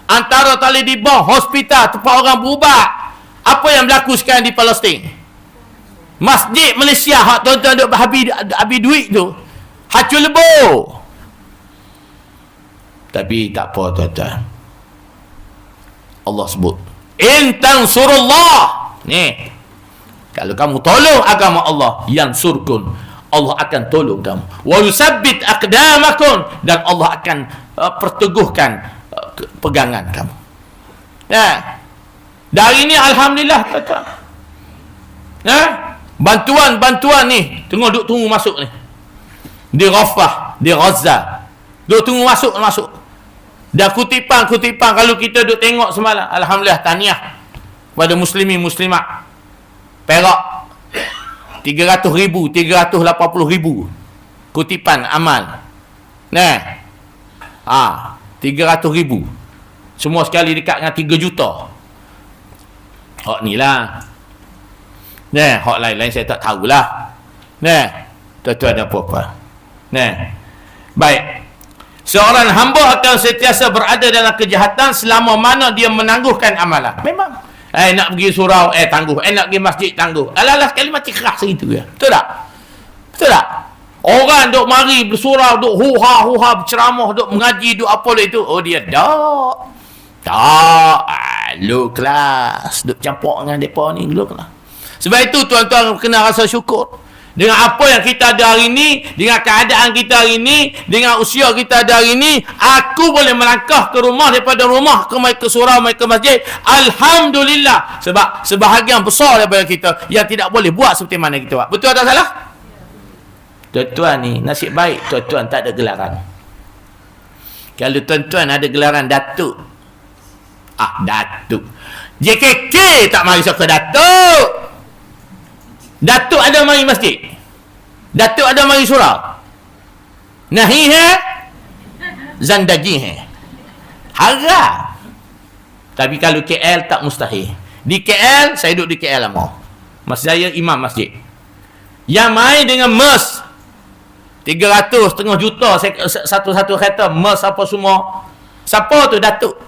Antara tak boleh dibom hospital, tempat orang berubat. Apa yang berlaku sekarang di Palestin? Masjid Malaysia hak tuan-tuan duk habis duit tu hacul lebur. Tapi tak apa tuan-tuan, Allah sebut in tansurullah, ni kalau kamu tolong agama Allah, yansurkun, Allah akan tolong kamu, wa yusabbit aqdamakum, dan Allah akan perteguhkan pegangan kamu. Dari ni alhamdulillah tuan-tuan. Bantuan ni tunggu masuk ni di Rafah, di Gaza, tunggu masuk. Dan kutipan kalau kita duk tengok semalam, alhamdulillah, tahniah pada muslimin muslimat Perak, 300,000, 380,000 kutipan amal. 300,000 semua sekali dekat dengan 3 juta. Hak ni lah. Hak lain-lain saya tak tahulah. Tuan-tuan ada apa-apa. Baik. Seorang hamba akan sentiasa berada dalam kejahatan selama mana dia menangguhkan amalan. Memang. Nak pergi surau, tangguh. Nak pergi masjid, tangguh. Alah, sekali macam keras gitu ya. Betul tak? Betul tak? Orang duk mari bersurau, duk huha berceramah, duk mengaji, duk apa itu. Oh, dia tak. Low kelas. Duk campur dengan mereka ni, low kelas. Sebab itu tuan-tuan kena rasa syukur. Dengan apa yang kita ada hari ini, dengan keadaan kita hari ini, dengan usia kita ada hari ini, aku boleh melangkah ke rumah, daripada rumah ke surau, ke masjid. Alhamdulillah. Sebab sebahagian besar daripada kita yang tidak boleh buat seperti mana kita buat. Betul atau salah? Tuan-tuan ni, nasib baik tuan-tuan tak ada gelaran. Kalau tuan-tuan ada gelaran Datuk. Datuk. JKK tak mari suka Datuk. Datuk ada mari masjid. Datuk ada mari surau. Nahi zandagi haram. Tapi kalau KL tak mustahil. Di KL, saya duduk di KL lama. Saya imam masjid. Yang main dengan MES 300,5 juta satu kereta MES apa semua. Siapa tu?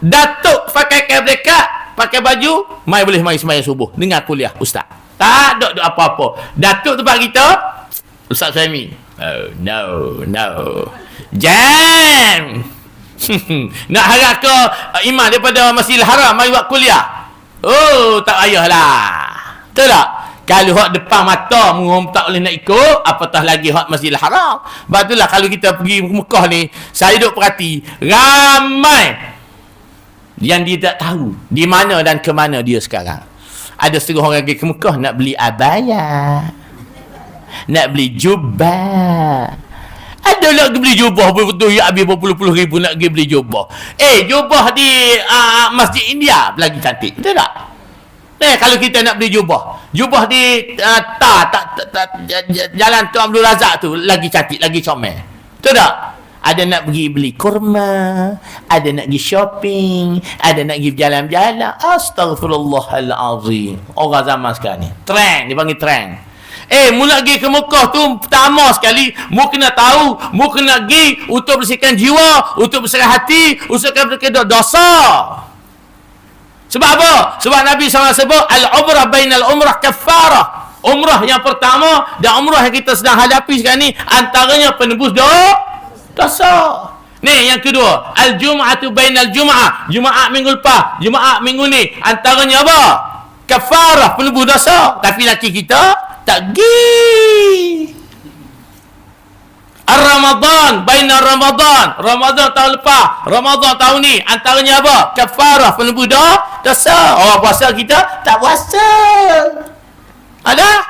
Datuk pakai kain dekat, pakai baju, boleh mari sembahyang subuh dengan kuliah ustaz. Tak ada apa-apa. Datuk tempat kita, Ustaz Suhaimi. Oh, no. Jam. Nak harap ke imam daripada Masjidil Haram mari buat kuliah? Oh, tak payahlah. Betul tak? Kalau hak depan mata muhum tak boleh nak ikut, apatah lagi hak Masjidil Haram. Sebab itulah kalau kita pergi Mekah ni, saya duk perhati, ramai yang dia tak tahu di mana dan ke mana dia sekarang. Ada setengah orang pergi ke Mekah nak beli abaya, nak beli jubah. Ada nak beli jubah betul-betul ya, habis berpuluh-puluh ribu nak pergi beli jubah. Jubah di Masjid India lagi cantik. Betul tak? Kalau kita nak beli jubah di Jalan Tun Abdul Razak tu lagi cantik, lagi comel. Betul tak? Ada nak pergi beli kurma, ada nak pergi shopping, ada nak pergi jalan-jalan. Astaghfirullahalazim. Orang zaman sekarang ni trend, dia panggil trend. Mula pergi ke Mekah tu pertama sekali mu kena tahu, mu kena pergi untuk bersihkan jiwa, untuk bersihkan hati, untuk bersihkan dosa. Sebab apa? Sebab Nabi SAW sebut al-umrah bainal umrah kafarah. Umrah yang pertama dan umrah yang kita sedang hadapi sekarang ni antaranya penebus dosa. Ni yang kedua, al-jum'atu bainal jum'ah. Jumaat minggu lepas, Jumaat minggu ni antaranya apa? Kafarah, penebus dosa. Tapi laki kita tak pergi. Ar-Ramadan, baina Ramadan, Ramadan tahun lepas, Ramadan tahun ni antaranya apa? Kafarah, penebus dosa. Orang puasa kita tak puasa. Ada?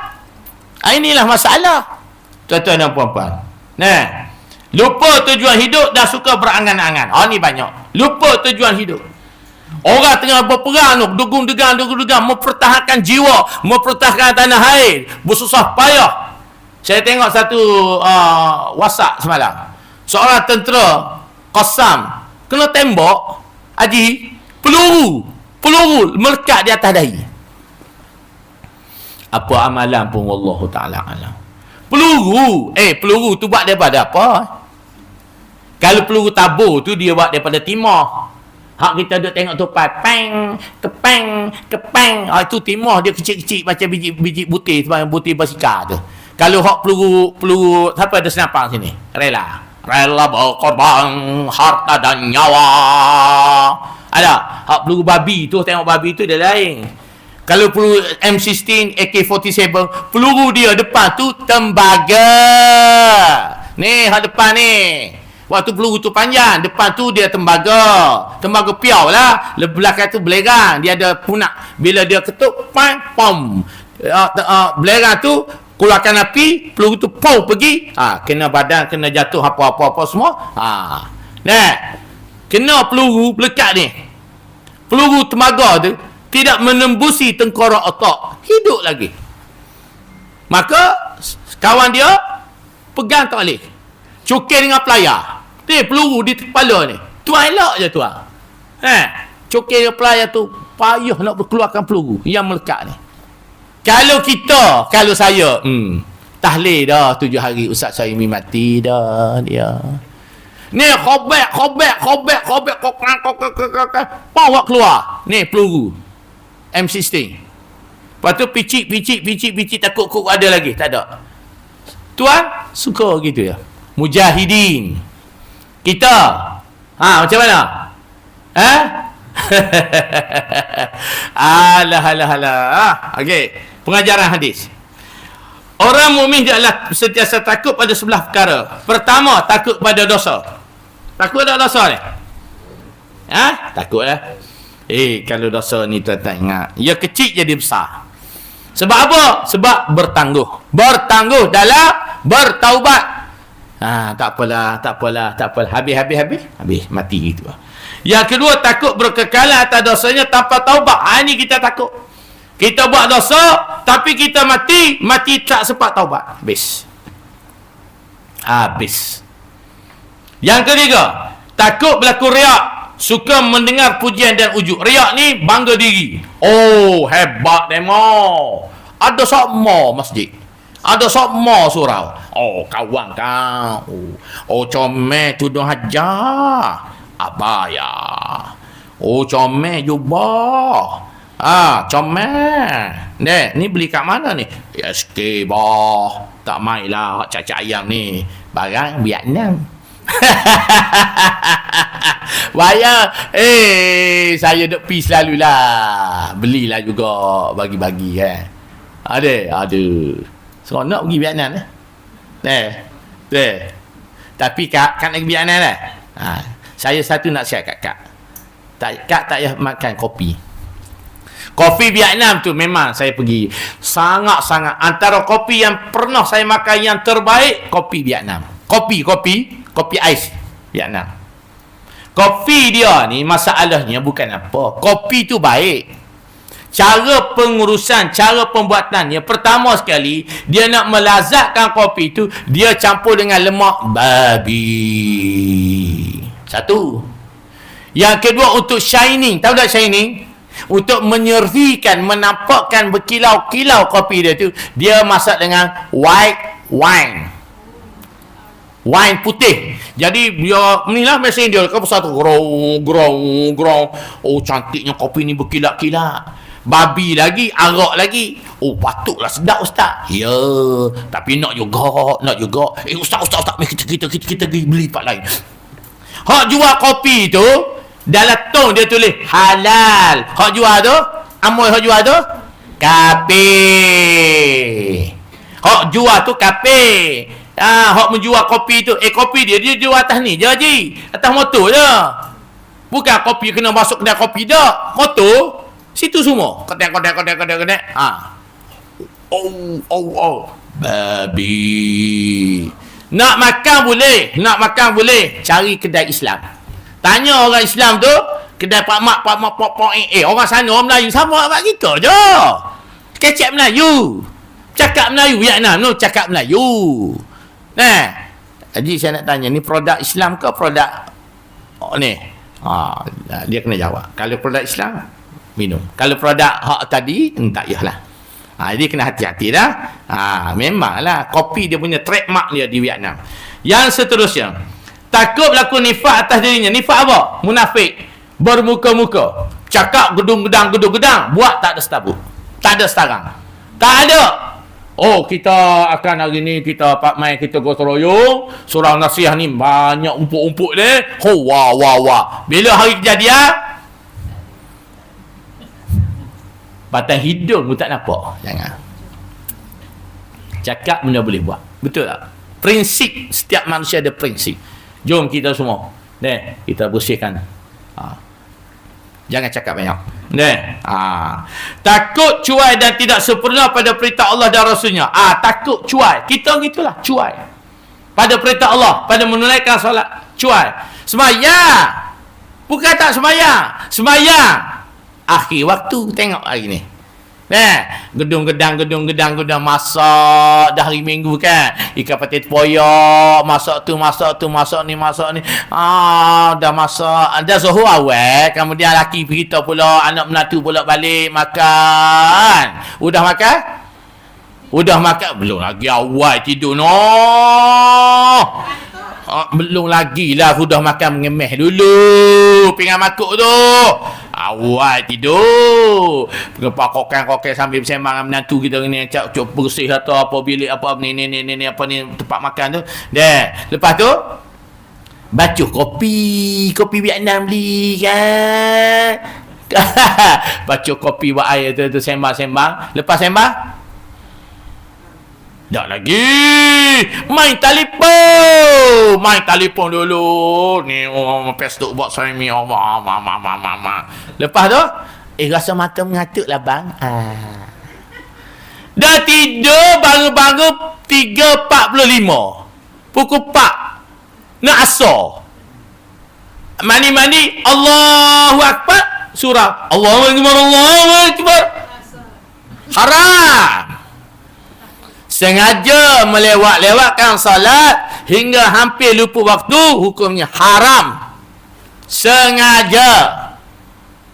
Inilah masalah. Tuan-tuan dan puan-puan. Lupa tujuan hidup dan suka berangan-angan. Ni banyak. Lupa tujuan hidup. Orang tengah berperang, dugung-dugang, mempertahankan jiwa, mempertahankan tanah air, bersusah payah. Saya tengok satu WhatsApp semalam. Seorang tentera Qassam kena tembak, Haji, peluru melekat di atas dahi. Apa amalan pun wallahu taala alam. Peluru tu buat daripada apa? Kalau peluru tabur tu dia buat daripada timah. Hak kita duk tengok tupai peng, kepeng. Itu timah, dia kecil-kecil macam biji butir, sebab butir basikal tu. Kalau hak peluru siapa ada senapang sini? Rela berkorban harta dan nyawa. Ada. Hak peluru babi tu, tengok babi tu dia lain. Kalau peluru M16, AK-47, peluru dia depan tu tembaga. Ni hak depan ni. Waktu peluru tu panjang, depan tu dia tembaga piau lah, belakang tu belerang, dia ada punak. Bila dia ketuk, pam, belerang tu keluarkan api, peluru tu pergi, kena badan, kena jatuh apa-apa semua. Nah, kena peluru melekat ni. Peluru tembaga tu tidak menembusi tengkorak otak, hidup lagi. Maka kawan dia pegang tak boleh, cukir dengan pelayar. Ni peluru di kepala ni, tuan elak je tuan. Cukir dengan pelayar tu payah nak berkeluarkan peluru yang melekat ni. Kalau saya tahlil dah 7 hari Ustaz Saimi mati dah dia. Ni khobek bawa keluar. Ni peluru M16. Lepas tu picik takut ada lagi, tak ada. Tuan suka gitu ya. Mujahidin. Kita macam mana? Alah. Okey, pengajaran hadis. Orang mukmin adalah sentiasa takut pada sebelah perkara. Pertama, takut pada dosa. Takut tak dosa ni? Takutlah. Kalau dosa ni tuan-tuan ingat, ia kecil jadi besar. Sebab apa? Sebab bertangguh dalam bertaubat. Tak apalah. Habis mati gitu. Yang kedua, takut berkekalan atas dosanya tanpa taubat. Ini kita takut. Kita buat dosa, tapi kita mati tak sempat taubat. Habis. Yang ketiga, takut berlaku riak, suka mendengar pujian dan ujuk. Riak ni bangga diri. Hebat demo. Ada sama masjid, ada sama surau. Kawan kau. Comel tudung hajar, abaya. Comel jubah. Comel. Ni beli kat mana ni? SK bah. Tak main lah cacak ayam ni. Barang Vietnam. Bayar. Saya duk pi selalu lah. Belilah juga, bagi-bagi Ada. Seronok pergi Vietnam Tapi Kak nak pergi Vietnam saya satu nak share kat Kak. Kak tak payah makan kopi. Kopi Vietnam tu memang saya pergi. Sangat-sangat. Antara kopi yang pernah saya makan yang terbaik, kopi Vietnam. Kopi ais Vietnam. Kopi dia ni masalahnya bukan apa. Kopi tu baik. Cara pengurusan, cara pembuatannya, pertama sekali, dia nak melazatkan kopi tu, dia campur dengan lemak babi. Satu. Yang kedua, untuk shining. Tahu tak shining? Untuk menyervikan, menampakkan berkilau-kilau kopi dia tu, dia masak dengan white wine. Wine putih. Jadi dia inilah mesin dia ke besar tu. Grong. Cantiknya kopi ni berkilat-kilat. Babi lagi, arak lagi. Patutlah sedap Ustaz. Ya, tapi nak juga. Ustaz, kita pergi beli tempat lain. Hak jual kopi tu, dalam tong dia tulis halal. Hak jual tu, amoy hak jual tu kape. Hak jual tu kape. Hak menjual kopi tu, kopi dia jual atas ni je Haji. Atas motor je. Bukan kopi kena masuk kedai kopi dah. Motor situ semua. Kotek. Babi. Nak makan boleh. Cari kedai Islam. Tanya orang Islam tu, kedai Pak Mak, orang sana orang Melayu sama dengan kita je. Kecap Melayu. Cakap Melayu Vietnam tu, cakap Melayu. Haji saya nak tanya, ni produk Islam ke produk ni? Dia kena jawab. Kalau produk Islam, minum. Kalau produk hak tadi, tak payahlah. Jadi kena hati-hati dah. Memanglah kopi dia punya trademark dia di Vietnam. Yang seterusnya, takut berlaku nifak atas dirinya. Nifak apa? Munafik. Bermuka-muka. Cakap gedung-gedang, buat tak ada setabuk. Tak ada setarang. Tak ada. Kita akan hari ni kita mai kita gotong royong, surau nasihat ni banyak umpuk-umpuk dia. Wah. Bila hari kejadian, batang hidung pun tak nampak. Jangan. Cakap benda boleh buat. Betul tak? Prinsip, setiap manusia ada prinsip. Jom kita semua, kita bersihkan. Jangan cakap banyak. Takut cuai dan tidak sempurna pada perintah Allah dan Rasulnya. Takut cuai. Kita gitulah, cuai pada perintah Allah, pada menunaikan solat, cuai. Sembahyang, bukan tak sembahyang. Sembahyang akhir waktu. Tengok hari ni, gedung-gedang masak dah hari Minggu kan, ikan patin poyak, masak ni. Dah masak, dah zuhur awal, kemudian laki kita pula, anak menantu pula balik makan. Udah makan belum lagi, awal tidur belum lagi lah, sudah makan mengemeh dulu pinggan makuk tu. Awal tidur, kokang sambil bersembang dengan menantu kita ni, cak bersih atau apa bilik apa ni apa ni tempat makan tu. Lepas tu bacuh kopi Vietnam beli kan. Bacuh kopi buat air tu sembang. Lepas sembang tak lagi main telefon dulu ni. Facebook buat suami mama. Lepas tu rasa mata mengatuk lah bang. Dah tidur baru 3.45, pukul 4 nak asar. Mandi Allahu Akbar, surah Allahu Akbar. Haram. Sengaja melewatkan salat hingga hampir lupa waktu, hukumnya haram. Sengaja.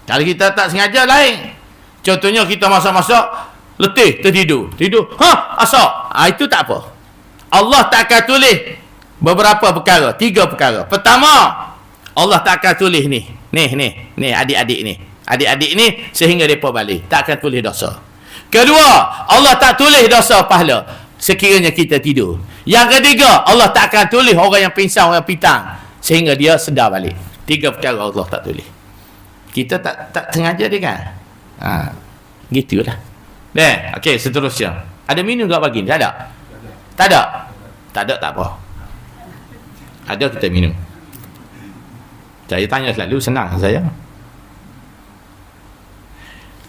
Kalau kita tak sengaja lain. Contohnya kita masak-masak, letih, tertidur. Asar. Itu tak apa. Allah tak akan tulis beberapa perkara, 3 perkara. Pertama, Allah tak akan tulis ni adik-adik ni sehingga mereka balik, tak akan tulis dosa. Kedua, Allah tak tulis dosa pahala sekiranya kita tidur. Yang ketiga, Allah tak akan tulis orang yang pingsan, orang pitang sehingga dia sedar balik. 3 perkara Allah tak tulis. Kita tak sengaja dia kan. Gitulah. Okey, seterusnya. Ada minum tak pagi? Tak ada. Tak ada, tak apa. Ada, kita minum. Saya tanya selalu, senang saya.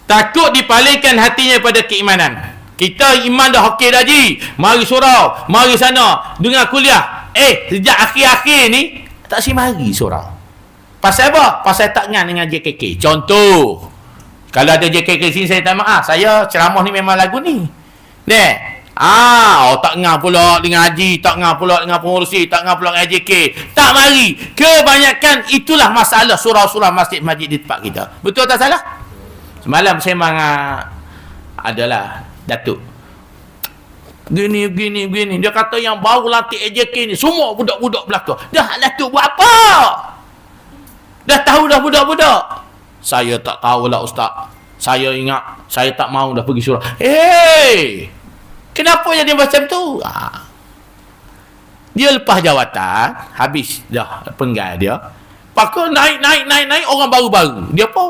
Takut dipalingkan hatinya pada keimanan. Kita iman dah okey dah ji. Mari surau, mari sana, dengar kuliah. Sejak akhir-akhir ni tak mari surau. Pasal apa? Pasal tak ngam dengan JKK. Contoh, kalau ada JKK sini, saya tak maaf, saya ceramah ni memang lagu ni. Tak ngam pula dengan haji, tak ngam pula dengan pengurusi, tak ngam pula dengan JK. Tak mari. Kebanyakan itulah masalah surau-surau masjid-masjid di tempat kita. Betul tak salah? Semalam sembang adalah Datuk. Gini. Dia kata yang baru lantik AJK ni semua budak-budak belaka. Dah Datuk buat apa? Dah tahu dah budak-budak. Saya tak tahulah ustaz. Saya ingat saya tak mau dah pergi surau. Kenapa jadi macam tu? Dia lepas jawatan, habis dah penggal dia. Pakar naik orang baru-baru. Dia apa?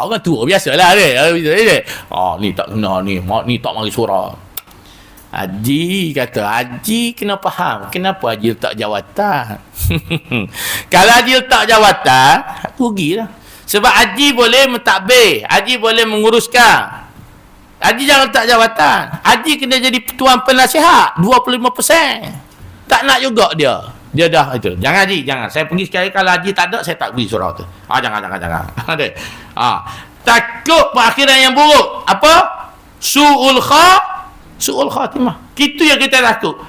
Orang tua biasalah dia. Ni tak kena ni tak mari surau. Haji kata, Haji kena faham kenapa Haji letak jawatan. Kalau Haji letak jawatan, rugilah. Sebab Haji boleh mentadbir, Haji boleh menguruskan. Haji jangan letak jawatan. Haji kena jadi tuan penasihat 25%. Tak nak juga dia. Dia dah itu. Jangan Haji, jangan. Saya pergi sekali, kalau Haji tak ada, saya tak pergi surau tu. Jangan. Takut perakhiran yang buruk. Apa? Su'ul khatimah. Itu yang kita takut.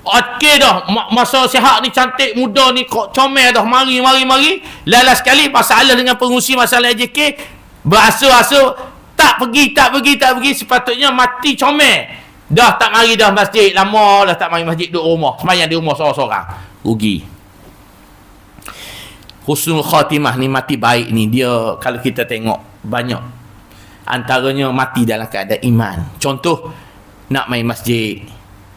Okey dah, masa sihat ni cantik, muda ni comel dah, mari. Lala sekali masalah dengan pengurusi masalah AJK, berasa-asa tak pergi. Sepatutnya mati comel. Dah tak mari dah masjid, lama dah tak mari masjid, duduk rumah, semayang di rumah seorang-seorang. Rugi. Husnul khatimah ni, mati baik ni, dia kalau kita tengok banyak antaranya mati dalam keadaan iman. Contoh, nak main masjid,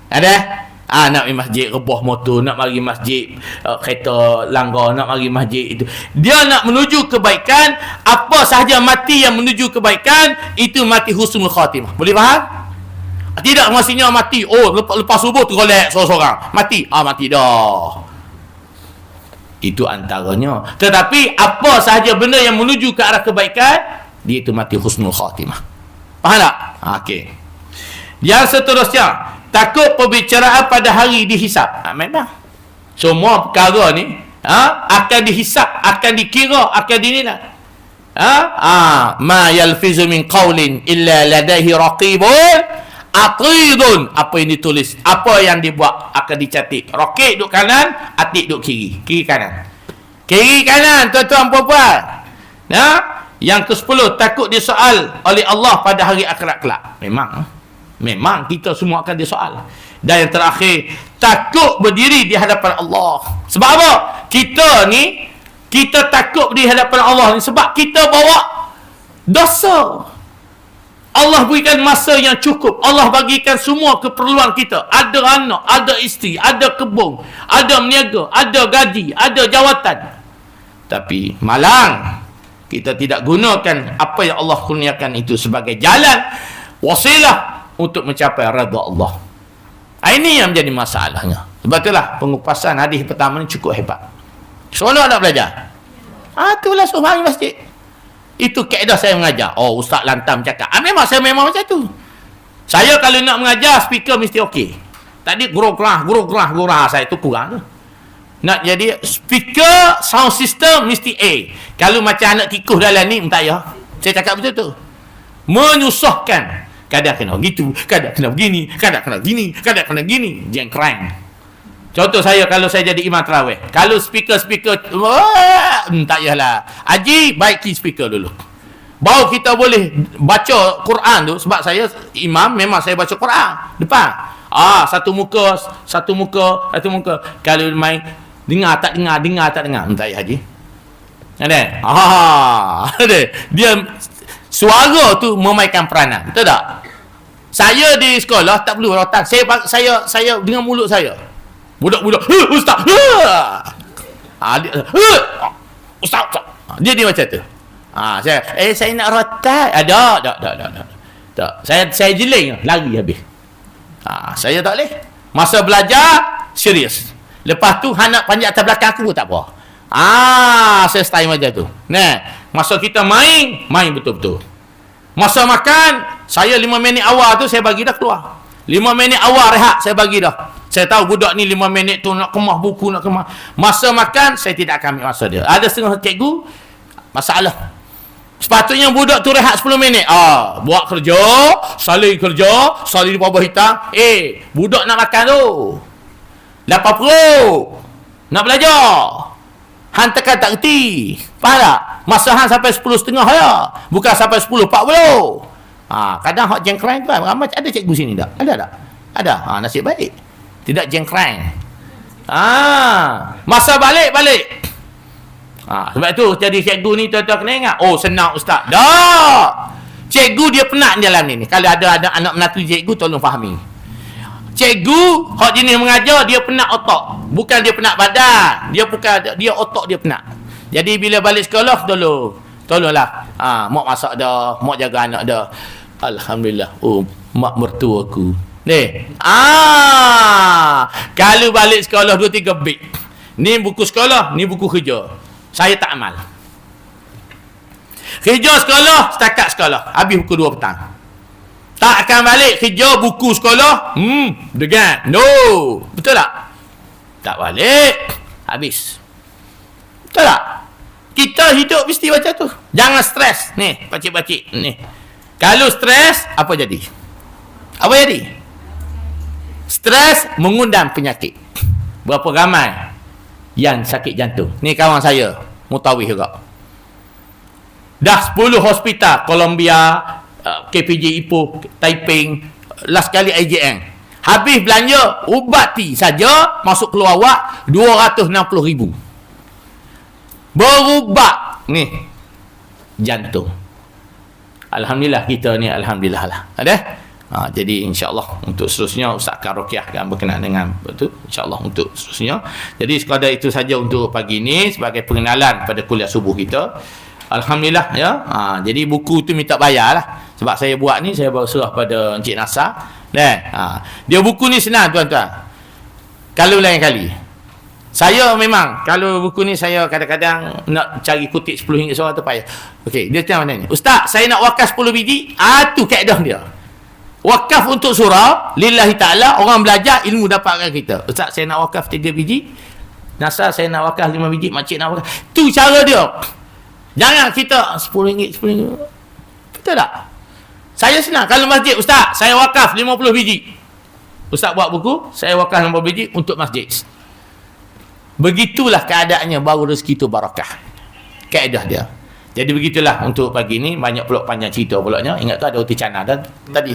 ada? Nak pergi masjid, rebah motor, nak mari masjid, kereta langgar, nak mari masjid itu. Dia nak menuju kebaikan, apa sahaja mati yang menuju kebaikan, itu mati husnul khatimah. Boleh faham? Tidak maksudnya mati, lepas subuh tergolek seorang-seorang. Mati dah. Itu antaranya. Tetapi apa sahaja benda yang menuju ke arah kebaikan, dia itu mati husnul khatimah. Faham tak? Okey. Yang seterusnya, takut perbicaraan pada hari dihisap. Memang semua perkara ni akan dihisap, akan dikira, akan dinilai. Ma yalfizu min qawlin illa ladaihi raqibun atidun. Apa yang ditulis, apa yang dibuat akan dicatat. Raqib duduk kanan, atid duduk kiri kanan. Kiri kanan, tuan-tuan puan-puan. Yang ke-10, takut disoal oleh Allah pada hari akhirat kelak. Memang kita semua akan disoal. Dan yang terakhir, takut berdiri di hadapan Allah. Sebab apa? Kita takut di hadapan Allah ni sebab kita bawa dosa. Allah berikan masa yang cukup. Allah bagikan semua keperluan kita. Ada anak, ada isteri, ada kebun, ada meniaga, ada gaji, ada jawatan. Tapi malang kita tidak gunakan apa yang Allah kurniakan itu sebagai jalan, wasilah untuk mencapai redha Allah. Ini yang menjadi masalahnya. Sebab itulah pengupasan hadis pertama ni cukup hebat. Seronok nak belajar. Itulah suruh mari masjid. Itu kaedah saya mengajar. Ustaz lantam cakap. Memang saya memang macam tu. Saya kalau nak mengajar, speaker mesti okey. Tadi gurau-gerah saya tu kurang tu. Nak jadi speaker, sound system mesti A. Kalau macam anak tikus dalam ni, tak payah. Saya cakap betul tu. Menyusahkan. Kadang kena gitu, kadang kena begini, kadang kena gini. Jengkrang. Contoh saya, kalau saya jadi imam tarawih, kalau speaker tak payahlah. Haji, baiki speaker dulu. Baru kita boleh baca Quran tu. Sebab saya imam, memang saya baca Quran depan. Satu muka. Kalau main dengar tak dengar. Tak payah Haji. Ada? Dia suara tu memainkan peranan. Betul tak? Saya di sekolah tak perlu rotan. Saya dengan mulut saya. Budak-budak, ustaz. Ustaz. Dia macam tu. Saya nak rotan. Tak. Saya jeling, lari habis. Saya tak boleh. Masa belajar serius. Lepas tu nak panjat atas belakang aku pun tak apa. Saya style macam tu. Masa kita main betul-betul. Masa makan, saya 5 minit awal tu saya bagi dah keluar. 5 minit awal rehat saya bagi dah. Saya tahu budak ni 5 minit tu nak kemah buku, nak kemah. Masa makan, saya tidak akan ambil masa dia. Ada setengah cikgu, masalah. Sepatutnya budak tu rehat 10 minit. Buat kerja, salin di bawah hitam. Budak nak makan tu. Lapar perut. Nak belajar. Han tekan tak reti. Faham tak? Masa Han sampai 10.30 ya. Bukan sampai 10.40. Kadang hak jengkrang tu kan. Ramai ada cikgu sini tak? Ada tak? Ada. Nasib baik. Tidak jengkrang. Masa balik. Sebab tu jadi cikgu ni tuan-tuan kena ingat. Senang ustaz. Tak. Cikgu dia penat dalam ni. Kalau ada anak menatu cikgu, tolong fahami. Cikgu hak jenis mengajar, dia penat otak. Bukan dia penat badan. Dia otak dia penat. Jadi bila balik sekolah, tolonglah. Mak masak dah, mak jaga anak dah. Alhamdulillah. Mak mertua aku. Kalau balik sekolah 2-3 bit. Ni buku sekolah, ni buku kerja. Saya tak amal. Kerja sekolah, setakat sekolah. Habis pukul 2 petang. Tak akan balik kerja buku sekolah. Degan. No. Betul tak? Tak balik. Habis. Betul tak? Kita hidup mesti macam tu. Jangan stres. Ni, pakcik-pakcik. Ni. Kalau stres, apa jadi? Stres mengundang penyakit. Berapa ramai yang sakit jantung? Ni kawan saya, mutawih juga. Dah 10 hospital, Columbia, KPJ Ipoh, Taiping, last kali IJN. Habis belanja ubat T saja masuk keluar awak 260,000. Berubat ni jantung. Alhamdulillah kita ni, alhamdulillah lah. Ada? Jadi insya-Allah untuk seterusnya Ustaz akan ruqyahkan berkenaan dengan betul insya-Allah untuk seterusnya. Jadi sekadar itu saja untuk pagi ini sebagai pengenalan pada kuliah subuh kita. Alhamdulillah ya. Jadi buku tu minta bayar lah. Sebab saya buat ni saya baru serah pada Encik Nasar. Dia buku ni senang tuan-tuan. Kalau lain kali saya memang kalau buku ni saya kadang-kadang nak cari kutip 10 ringgit seorang tu payah. Okey, dia tanya mana ni? Ustaz, saya nak wakaf 10 biji. Tu kaedah dia. Wakaf untuk surau lillahi ta'ala, orang belajar ilmu dapatkan kita. Ustaz, saya nak wakaf 3 biji. Nasar, saya nak wakaf 5 biji. Makcik nak wakaf. Tu cara dia. Jangan kita 10 ringgit, 10 ringgit. Betul tak? Saya senang. Kalau masjid, Ustaz, saya wakaf 50 biji. Ustaz buat buku, saya wakaf 50 biji untuk masjid. Begitulah keadaannya, baru rezeki itu barakah. Kaedah dia. Jadi begitulah untuk pagi ni. Banyak pula panjang cerita pulaknya. Ingat tu ada roti canai dan tadi.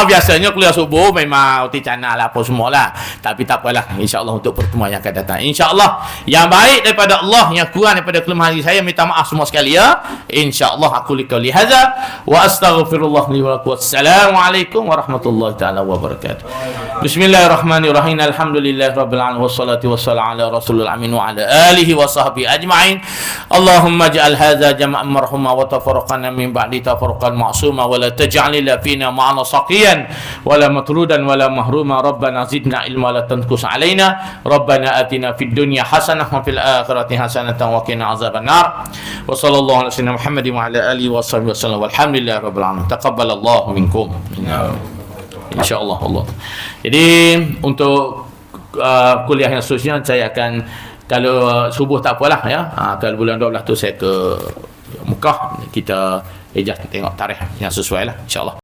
Biasanya kuliah subuh memang roti canai lah apa semualah. Tapi tak apalah. InsyaAllah untuk pertemuan yang akan datang. InsyaAllah yang baik daripada Allah, yang kurang daripada kelemahan diri saya, minta maaf semua sekali ya. InsyaAllah aku liqauli hadza wa astaghfirullah li wa lakum. Assalamualaikum warahmatullahi taala wabarakatuh. Bismillahirrahmanirrahim. Alhamdulillahirabbil alamin wassalatu wassalamu ala rasulil amin wa ala alihi wa sahbihi ajma'in. Allahumma ja'al hadza jama'an marhuma wa tafarraqana min ba'di tafarraqan ma'suma wa la taj'al fina ma'ana saqiyan wa la matrudan wa la mahruma. Rabbana zidna ilma la tanqus alaina. Rabbana atina fid dunya hasanah wa fil akhirati hasanatan wa qina azabannar. Wa sallallahu ala sayyidina Muhammadin wa ala alihi wa sahbihi wasallam. Walhamdulillahirabbil alamin. Taqabbalallahu minkum. InsyaAllah Allah. Jadi untuk kuliah yang seterusnya saya akan, kalau subuh tak apalah ya. Kalau bulan 12 tu saya ke Mekah, kita tengok tarikh yang sesuai lah insya-Allah.